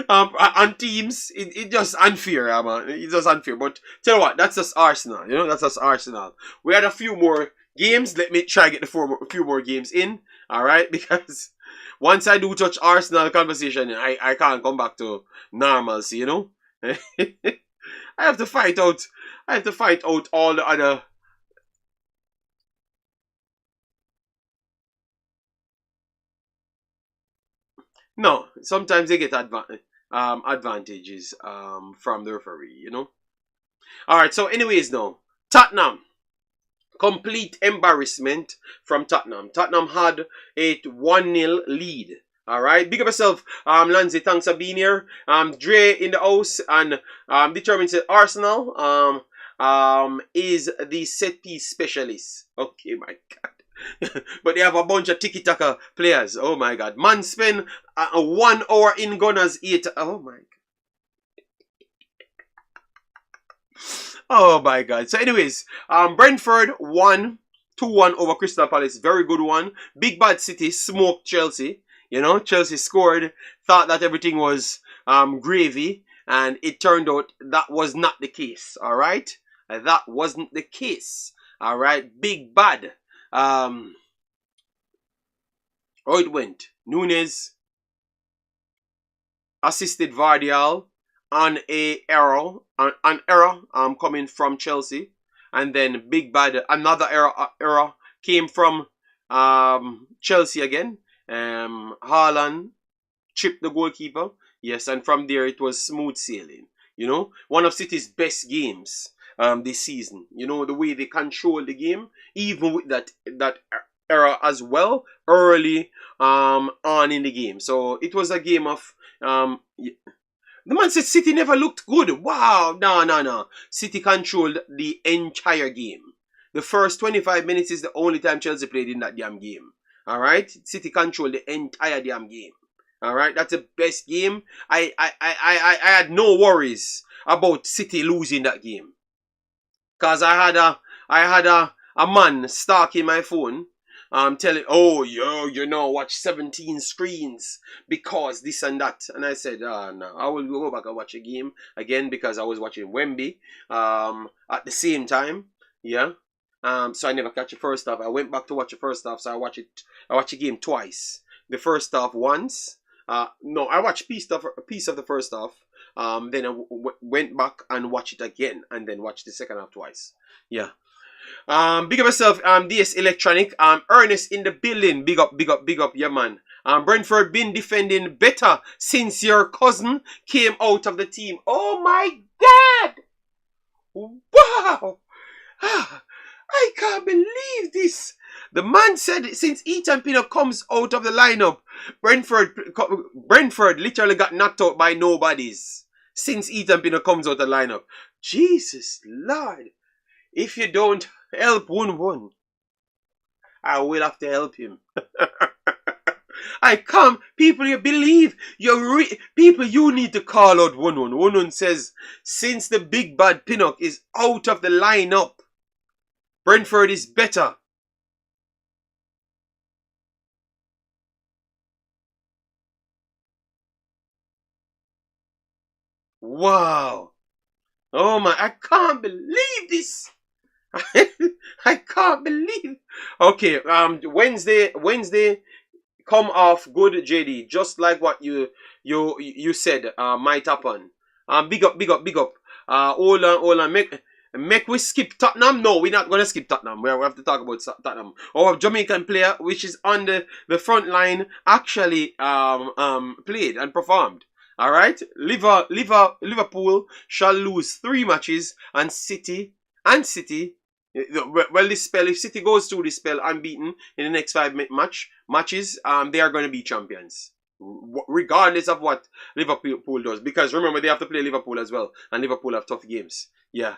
on teams, it just unfair, man. It's just unfair. But tell you what, that's just Arsenal. You know, that's just Arsenal. We had a few more games. Let me try to get a few more games in. Alright, because once I do touch Arsenal conversation, I can't come back to normalcy, you know? I have to fight out all the other. No, sometimes they get advantages from the referee, you know. All right. So, anyways, now Tottenham, complete embarrassment from Tottenham. Tottenham had a 1-0 lead. All right, big up yourself, Lanzi. Thanks for being here. Dre in the house, and determines that Arsenal is the set piece specialist. Okay, my God. But they have a bunch of tiki-taka players. Oh my God. Man spend 1 hour in Gunners 8. Oh my God. Oh my God. So anyways, Brentford won 2-1 over Crystal Palace. Very good one. Big Bad City smoked Chelsea. You know, Chelsea scored, thought that everything was gravy, and it turned out that was not the case. All right, that wasn't the case. All right, Big Bad. How it went? Nunes assisted Vardial on an error coming from Chelsea, and then Big Bad, another error came from Chelsea again. Haaland chipped the goalkeeper. Yes, and from there it was smooth sailing. You know, one of City's best games this season. You know, the way they control the game, even with that error as well, early on in the game. So it was a game of the Man City never looked good. Wow, no. City controlled the entire game. The first 25 minutes is the only time Chelsea played in that damn game. Alright? City controlled the entire damn game. Alright? That's the best game. I had no worries about City losing that game. Cause I had a man stalking my phone, telling, oh, you know, watch 17 screens because this and that. And I said, no, I will go back and watch a game again because I was watching Wemby at the same time. Yeah. So I never catch the first half. I went back to watch the first half, so I watched the game twice. The first half once. No, I watched a piece of the first half. Then I went back and watched it again, and then watched the second half twice. Yeah. Big up yourself, DS Electronic. Ernest in the building. Big up, yeah man. Brentford been defending better since your cousin came out of the team. Oh my God! Wow! I can't believe this. The man said since Ethan Pino comes out of the lineup, Brentford literally got knocked out by nobodies. Since Ethan Pino comes out of the lineup. Jesus Lord. If you don't help 1-1, I will have to help him. I can't. People, you believe. People, you need to call out 1-1. 1-1 says, since the big bad Pinnock is out of the lineup, Brentford is better. Wow. Oh my, I can't believe this. I can't believe. Okay, Wednesday come off good, JD, just like what you said might happen. Big up. Hold on. Make we skip Tottenham? No, we're not going to skip Tottenham. We have to talk about Tottenham. Our Jamaican player, which is on the front line, actually played and performed. All right? Liverpool shall lose 3 matches, and City, well, this spell, if City goes through this spell unbeaten in the next 5 matches, they are going to be champions. Regardless of what Liverpool does. Because remember, they have to play Liverpool as well. And Liverpool have tough games. Yeah.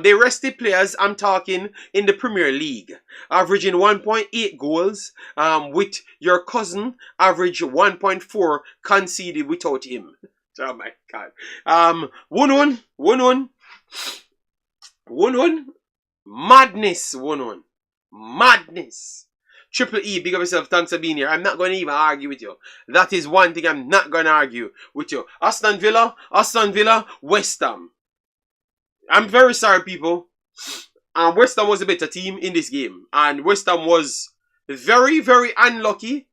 They rested players, I'm talking, in the Premier League, averaging 1.8 goals, with your cousin average 1.4 conceded without him. Oh my God. 1-1. Madness. 1-1. Madness. Triple E, big up yourself. Thanks for being here. I'm not going to even argue with you. That is one thing I'm not going to argue with you. Aston Villa, West Ham. I'm very sorry, people. West Ham was a better team in this game. And West Ham was very, very unlucky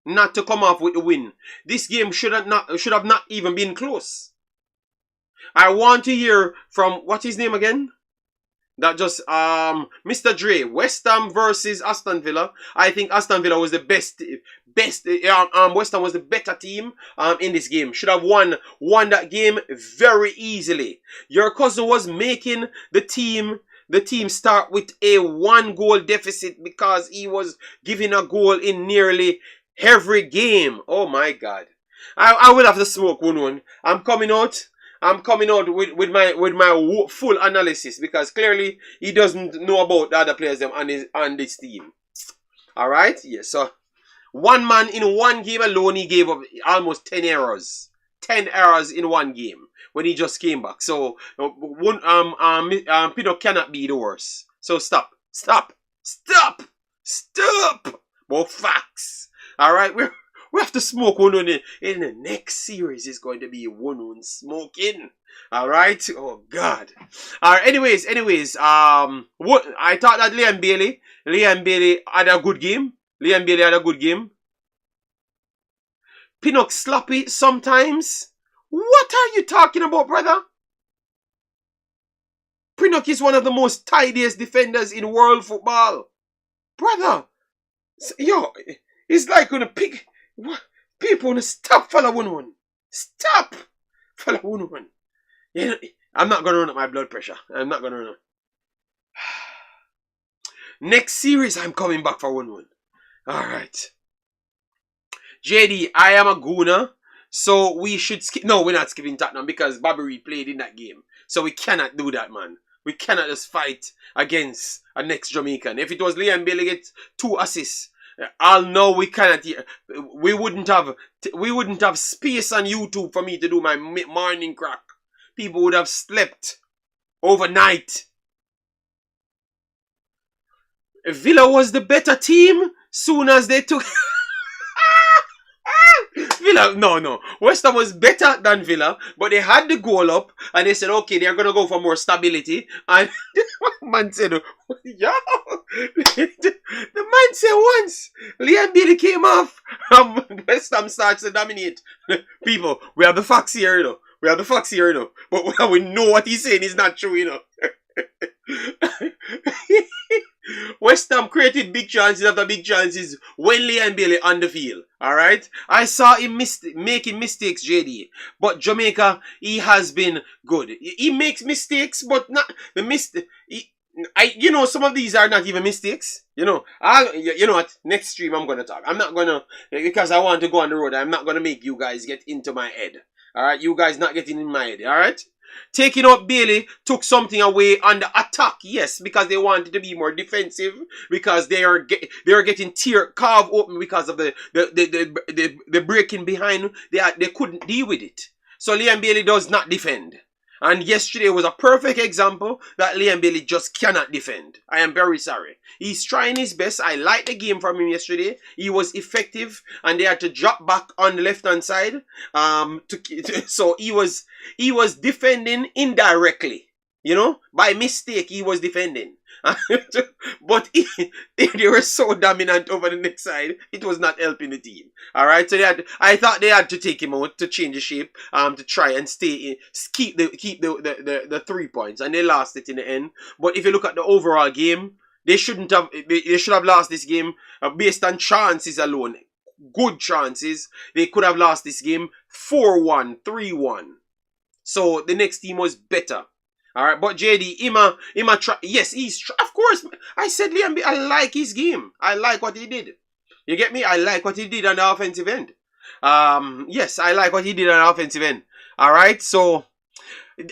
not to come off with the win. This game should have not even been close. I want to hear from, what's his name again? That just, Mr. Dre, West Ham versus Aston Villa. I think Aston Villa was the best, West Ham was the better team, in this game. Should have won that game very easily. Your cousin was making the team start with a 1-goal deficit because he was giving a goal in nearly every game. Oh my God. I will have to smoke 1-1. I'm coming out with my full analysis because clearly he doesn't know about the other players on this team. Alright? Yes, so one man in one game alone, he gave up almost 10 errors. 10 errors in one game when he just came back. So Pino cannot be the worst. So stop. More facts. Alright, we have to smoke 1-1 in the next series. Is going to be 1-1 smoking. Alright? Oh God. Alright, anyways, what I thought that Liam Bailey had a good game. Pinnock sloppy sometimes. What are you talking about, brother? Pinnock is one of the most tidiest defenders in world football. Brother. Yo, it's like gonna pick. What? People wanna stop fella 1-1. Stop fella 1-1. You know, I'm not gonna run up my blood pressure. I'm not gonna run up. Next series, I'm coming back for 1-1. Alright. JD, I am a gooner. So we should skip. No, we're not skipping Tottenham because Bobby Reid played in that game. So we cannot do that, man. We cannot just fight against a next Jamaican. If it was Liam Bailey get 2 assists, I'll know we cannot. We wouldn't have space on YouTube for me to do my morning crack. People would have slept overnight. Villa was the better team soon as they took. Villa, no. West Ham was better than Villa, but they had the goal up and they said, okay, they're going to go for more stability. And the man said, yo, the man said once Liam Bailey came off, West Ham starts to dominate. People, we have the facts here, you know. But we know what he's saying is not true, you know. West Ham created big chances after big chances when Liam Bailey on the field. Alright? I saw him making mistakes, JD. But Jamaica, he has been good. He makes mistakes, but not the mistake. You know, some of these are not even mistakes. You know, you know what? Next stream I'm gonna talk. I'm not gonna, because I want to go on the road. I'm not gonna make you guys get into my head. Alright? You guys not getting in my head. Alright? Taking out Bailey took something away on the attack, yes, because they wanted to be more defensive, because they are getting carved open because of the breaking behind. They couldn't deal with it. So Liam Bailey does not defend. And yesterday was a perfect example that Liam Bailey just cannot defend. I am very sorry. He's trying his best. I liked the game from him yesterday. He was effective, and they had to drop back on the left-hand side. So he was defending indirectly. You know, by mistake he was defending. But they were so dominant over the next side, it was not helping the team. All right, so I thought they had to take him out to change the shape, to try and stay in, keep the 3 points, and they lost it in the end. But if you look at the overall game, they shouldn't have. They should have lost this game based on chances alone. Good chances. They could have lost this game 4-1, 3-1. So the next team was better. All right, but JD, Ima try. Yes, of course. I said Liam, I like his game. I like what he did. You get me? I like what he did on the offensive end. Yes, I like what he did on the offensive end. All right, so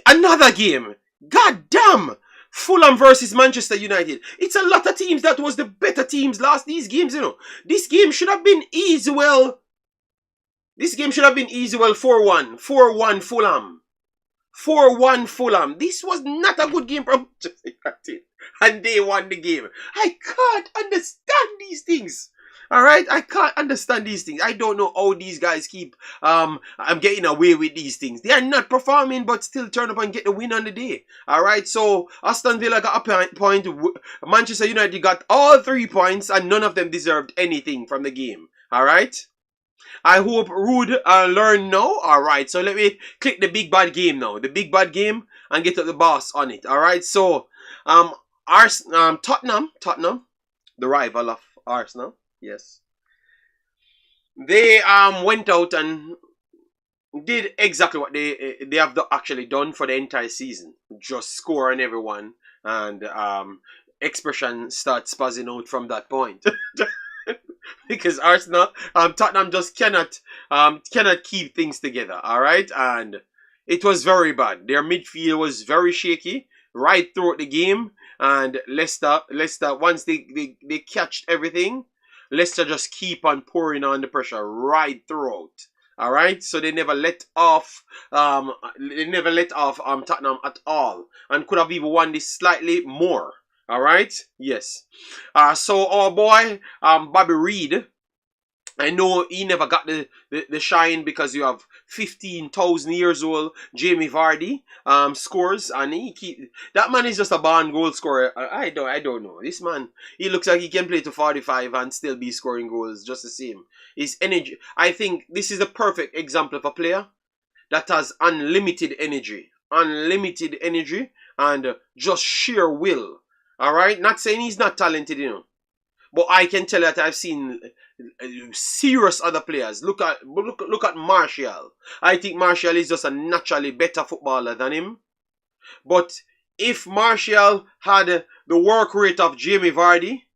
another game. God damn. Fulham versus Manchester United. It's a lot of teams that was the better teams lost these games, you know. This game should have been easy well. This game should have been easy well 4-1. 4-1 Fulham. 4-1 Fulham. This was not a good game from Manchester United. And they won the game. I can't understand these things. Alright? I can't understand these things. I don't know how these guys keep I'm getting away with these things. They are not performing but still turn up and get the win on the day. Alright? So Aston Villa got a point. Manchester United got all 3 points and none of them deserved anything from the game. Alright? I hope Reid learn now. Alright, so let me click the big bad game now. The big bad game and get the boss on it. Alright, so Tottenham, the rival of Arsenal, yes. They went out and did exactly what they have actually done for the entire season. Just score on everyone, and expression starts spazzing out from that point. Because Arsenal, Tottenham just cannot keep things together, all right? And it was very bad. Their midfield was very shaky right throughout the game. And Leicester, once they catched everything, Leicester just keep on pouring on the pressure right throughout. All right, so they never let off. Tottenham at all, and could have even won this slightly more. All right, yes. So our boy, Bobby Reid, I know he never got the shine because you have 15,000 years old Jamie Vardy scores, and that man is just a born goal scorer. I don't know. This man, he looks like he can play to 45 and still be scoring goals just the same. His energy. I think this is the perfect example of a player that has unlimited energy, and just sheer will. All right, not saying he's not talented, you know. But I can tell that I've seen serious other players. Look at Martial. I think Martial is just a naturally better footballer than him. But if Martial had the work rate of Jamie Vardy,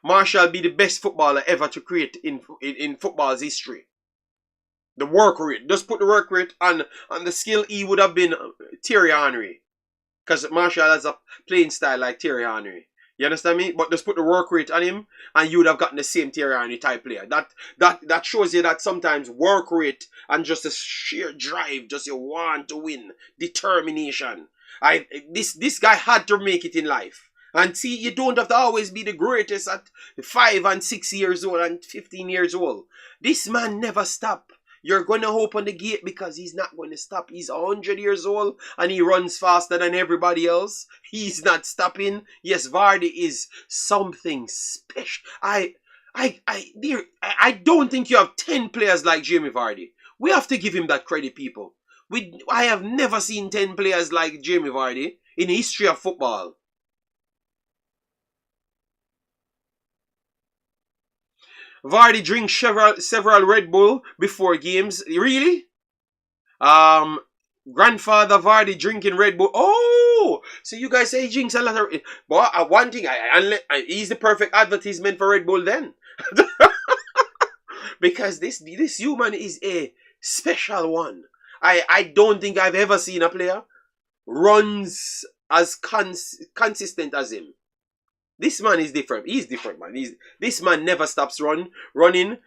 Martial be the best footballer ever to create in football's history. The work rate. Just put the work rate on the skill, he would have been Thierry Henry. Because Martial has a playing style like Thierry Henry. You understand me? But just put the work rate on him and you would have gotten the same Thierry Henry type player. That shows you that sometimes work rate and just a sheer drive, just you want to win, determination. This guy had to make it in life. And see, you don't have to always be the greatest at 5 and 6 years old and 15 years old. This man never stopped. You're going to open the gate because he's not going to stop. He's 100 years old and he runs faster than everybody else. He's not stopping. Yes, Vardy is something special. I don't think you have 10 players like Jamie Vardy. We have to give him that credit, people. I have never seen 10 players like Jamie Vardy in the history of football. Vardy drinks several Red Bull before games. Really? Grandfather Vardy drinking Red Bull. Oh! So you guys say he drinks a lot of... But one thing, he's the perfect advertisement for Red Bull then. Because this human is a special one. I don't think I've ever seen a player runs as consistent as him. This man is different. He's different, man. This man never stops running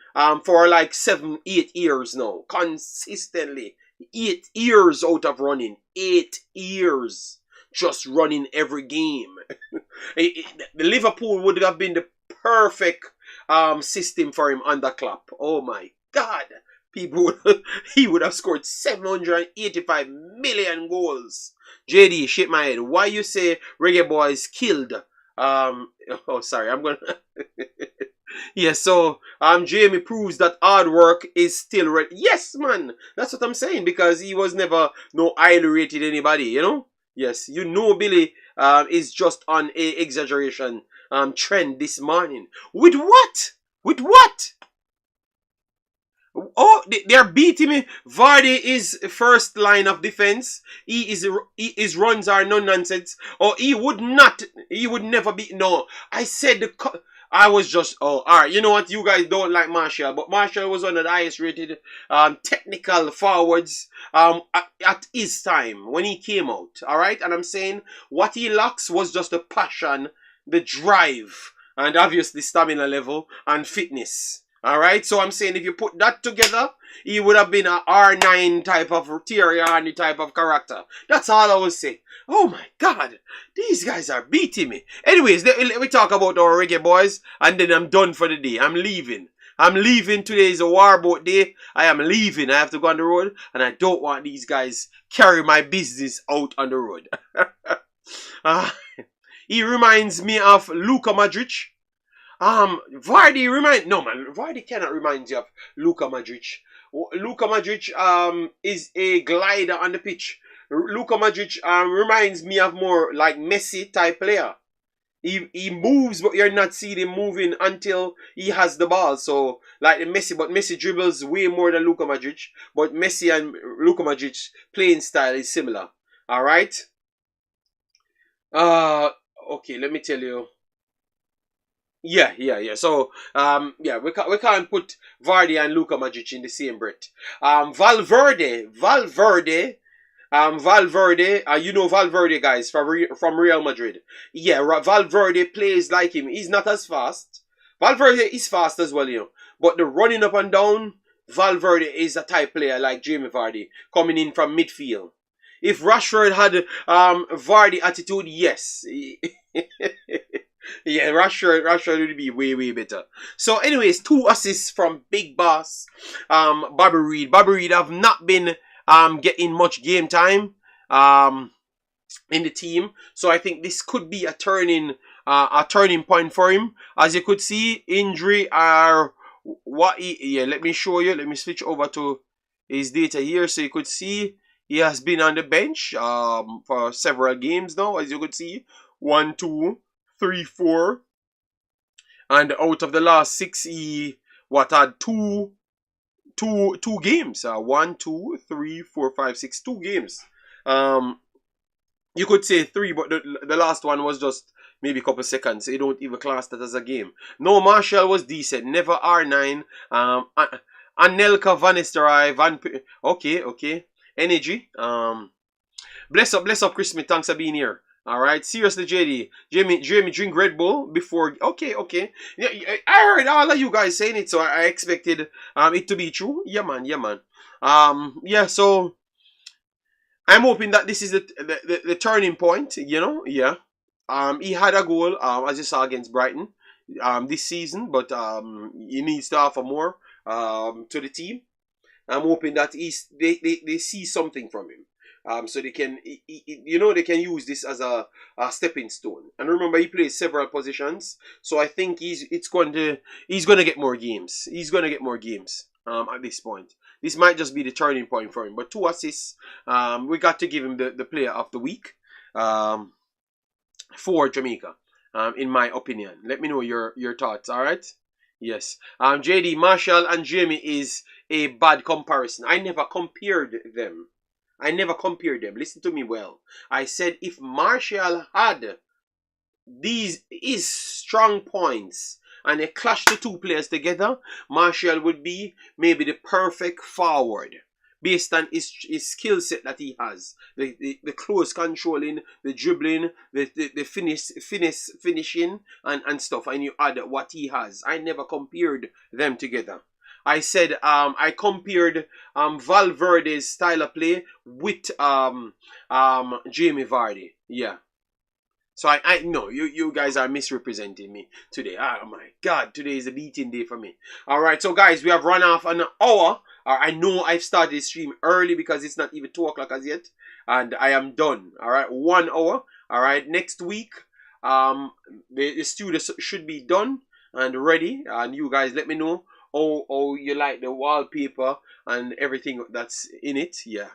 for like 7-8 years now. Consistently. 8 years out of running. 8 years. Just running every game. The Liverpool would have been the perfect system for him under Klopp. Oh my God. people would, he would have scored 785 million goals. JD, shake my head. Why you say Reggae Boyz killed? Oh, sorry, I'm gonna. Yeah, so Jamie proves that hard work is still right. Yes, man, that's what I'm saying, because he was never no highly rated anybody, you know. Yes, you know Billy is just on a exaggeration trend this morning. With what? With what? Oh, they are beating me. Vardy is first line of defense. His runs are no nonsense. Oh, he would not. He would never be. No, I said I was just. Oh, all right. You know what? You guys don't like Martial, but Martial was one of the highest rated technical forwards at his time when he came out. All right, and I'm saying what he lacks was just the passion, the drive, and obviously stamina level and fitness. Alright, so I'm saying if you put that together, he would have been a R9 type of Thierry Henry type of character. That's all I would say. Oh my God, these guys are beating me. Anyways, let me talk about our Reggae Boyz, and then I'm done for the day. I'm leaving. I'm leaving. Today is a warboat day. I am leaving. I have to go on the road, and I don't want these guys carry my business out on the road. He reminds me of Luka Modric. Vardy cannot remind you of Luka Modric. Luka Modric is a glider on the pitch. Luka Modric reminds me of more like Messi type player. He moves, but you're not seeing him moving until he has the ball. So like the Messi, but Messi dribbles way more than Luka Modric. But Messi and Luka Modric playing style is similar. All right. Okay, let me tell you. Yeah. So, we can't put Vardy and Luka Modric in the same breath. Valverde. You know Valverde, guys, from Real Madrid. Yeah, Valverde plays like him. He's not as fast. Valverde is fast as well, you know. But the running up and down, Valverde is a type player like Jamie Vardy, coming in from midfield. If Rashford had Vardy attitude, yes. Yeah, Rashford would be way better. So, anyways, 2 assists from Big Boss, Bobby Reid. Bobby Reid have not been getting much game time in the team, so I think this could be a turning point for him. As you could see, injury are what let me show you. Let me switch over to his data here, so you could see he has been on the bench for several games now. As you could see, 1, 2, 3, 4, and out of the last 6, he had two games. 1, 2, 3, 4, 5, 6, 2 games. You could say 3, but the last one was just maybe a couple seconds. So you don't even class that as a game. No, Martial was decent. Never R9. Anelka, Van Nistelrooy, okay. Energy. Bless up, Chris Smith. Thanks for being here. Alright, seriously, JD. Jamie, drink Red Bull before. Okay. Yeah, I heard all of you guys saying it, so I expected it to be true. Yeah, man. Yeah, so I'm hoping that this is the turning point, you know? Yeah. He had a goal, as you saw, against Brighton this season, but he needs to offer more to the team. I'm hoping that they see something from him. So they can, they can use this as a stepping stone. And remember, he plays several positions, so I think he's going to get more games. He's going to get more games at this point. This might just be the turning point for him. But 2 assists, we got to give him the player of the week for Jamaica, in my opinion. Let me know your thoughts. All right. Yes. JD, Martial and Jamie is a bad comparison. I never compared them. Listen to me well. I said if Martial had his strong points and they clashed the 2 players together, Martial would be maybe the perfect forward based on his skill set that he has. The close controlling, the dribbling, the finishing and stuff. And you add what he has. I never compared them together. I said I compared Valverde's style of play with Jamie Vardy. Yeah. So I know you guys are misrepresenting me today. Oh my God, today is a beating day for me. All right, so guys, we have run off an hour. I know I've started the stream early because it's not even 2 o'clock as yet, and I am done. All right, 1 hour. All right, next week, the studio should be done and ready, and you guys let me know how you like the wallpaper and everything that's in it. Yeah.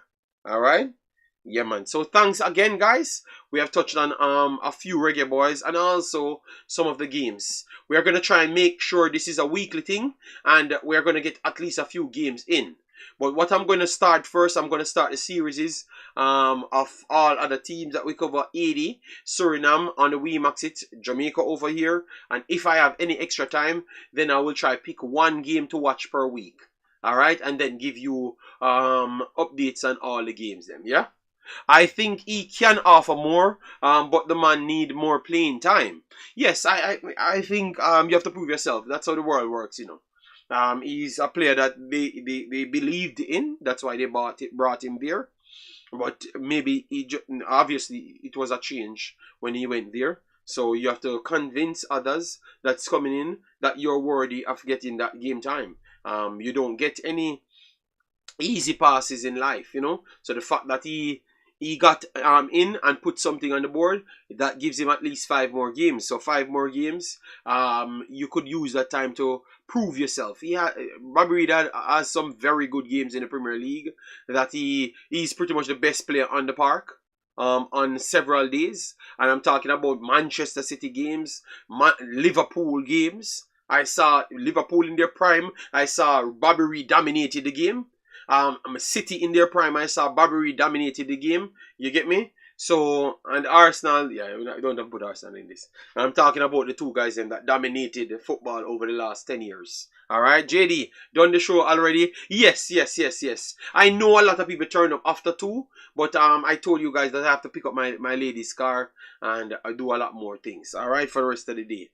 All right. Yeah, man. So thanks again, guys. We have touched on a few Reggae Boyz and also some of the games. We are gonna try and make sure this is a weekly thing, and we are gonna get at least a few games in. But what I'm gonna start first, I'm gonna start the series of all other teams that we cover: Haiti, Suriname on the Wemaxit, Jamaica over here, and if I have any extra time, then I will try pick one game to watch per week. All right, and then give you updates on all the games. Then, yeah. I think he can offer more, but the man need more playing time. Yes, I think you have to prove yourself. That's how the world works, you know. He's a player that they believed in. That's why they brought him there. But maybe obviously it was a change when he went there. So you have to convince others that's coming in that you're worthy of getting that game time. You don't get any easy passes in life, you know. So the fact that he got in and put something on the board, that gives him at least 5 more games. So 5 more games, you could use that time to prove yourself. Bobby Reid has some very good games in the Premier League. That he's pretty much the best player on the park. On several days, and I'm talking about Manchester City games, Liverpool games. I saw Liverpool in their prime. I saw Bobby Reid dominated the game. City in their prime, I saw Bobby Reid dominated the game. You get me? So, and Arsenal, yeah, I don't have to put Arsenal in this. I'm talking about the two guys that dominated football over the last 10 years. Alright, JD, done the show already? Yes. I know a lot of people turn up after 2, but I told you guys that I have to pick up my lady's car and I do a lot more things, alright, for the rest of the day.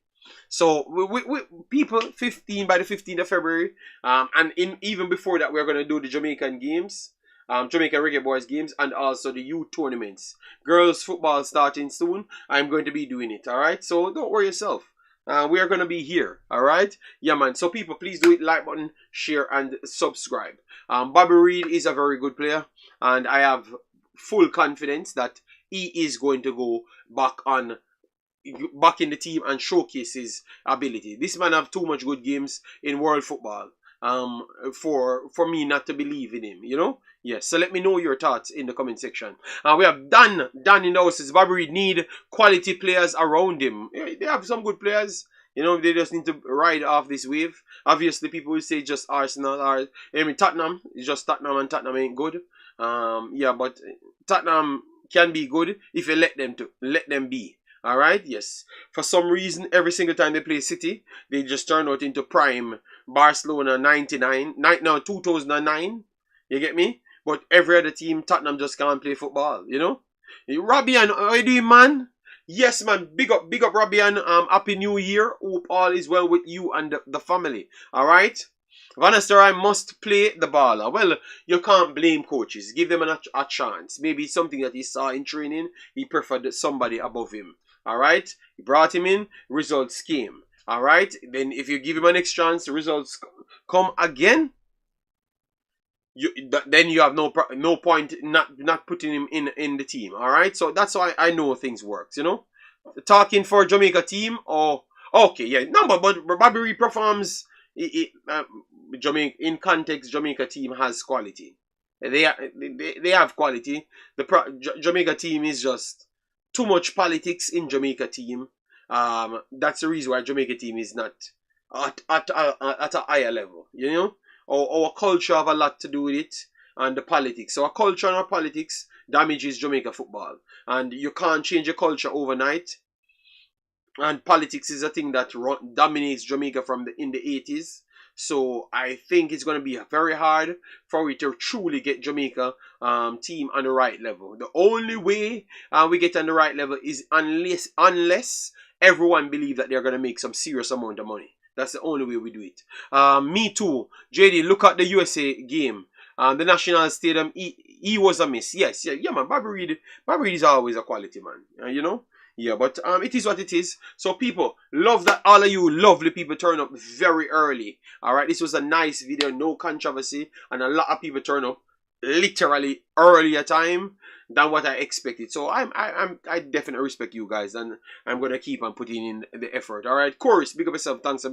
So we people 15 by the 15th of February, and even before that we're gonna do the Jamaican games, Jamaican Reggae Boyz games, and also the youth tournaments. Girls football starting soon. I'm going to be doing it. All right, so don't worry yourself. We are gonna be here. All right, yeah, man. So people, please do it, like button, share, and subscribe. Bobby Reid is a very good player, and I have full confidence that he is going to go back in the team and showcase his ability. This man have too much good games in world football for me not to believe in him, you know. Yes, so let me know your thoughts in the comment section. We have Dan in the houses. Bobby Reid need quality players around him. They have some good players, you know. They just need to ride off this wave. Obviously people will say just Arsenal or Tottenham. It's just Tottenham, and Tottenham ain't good. Yeah, but Tottenham can be good if you let them be. Alright, yes. For some reason, every single time they play City, they just turn out into prime Barcelona 2009. You get me? But every other team, Tottenham just can't play football, you know? Robbie, how you doing, man? Yes, man. Big up, Robbie, and Happy New Year. Hope all is well with you and the family. Alright? Van Nistelrooy must play the ball. Well, you can't blame coaches. Give them a chance. Maybe it's something that he saw in training. He preferred somebody above him. Alright? He brought him in. Results came. Alright? Then if you give him a next chance, the results come again. Then you have no point not putting him in the team. Alright? So that's why I know things works, you know? Talking for Jamaica team. Oh, okay, yeah. No, but Bobby Reid performs... Jamaica, in context, Jamaica team has quality. They have quality. The Jamaica team is just too much politics in Jamaica team. That's the reason why Jamaica team is not at a higher level. You know, our culture have a lot to do with it, and the politics. So our culture and our politics damages Jamaica football, and you can't change your culture overnight. And politics is a thing that dominates Jamaica in the 80s. So I think it's going to be very hard for we to truly get Jamaica team on the right level. The only way we get on the right level is unless everyone believes that they're going to make some serious amount of money. That's the only way we do it. Me too. JD, look at the USA game. The National Stadium, he was a miss. Yes, yeah, man. Bobby Reid is always a quality man. You know? Yeah, but it is what it is. So people, love that all of you lovely people turn up very early. All right, this was a nice video, no controversy, and a lot of people turn up literally earlier time than what I expected. So I definitely respect you guys, and I'm gonna keep on putting in the effort. All right, Chorus, big up yourself. Thanks.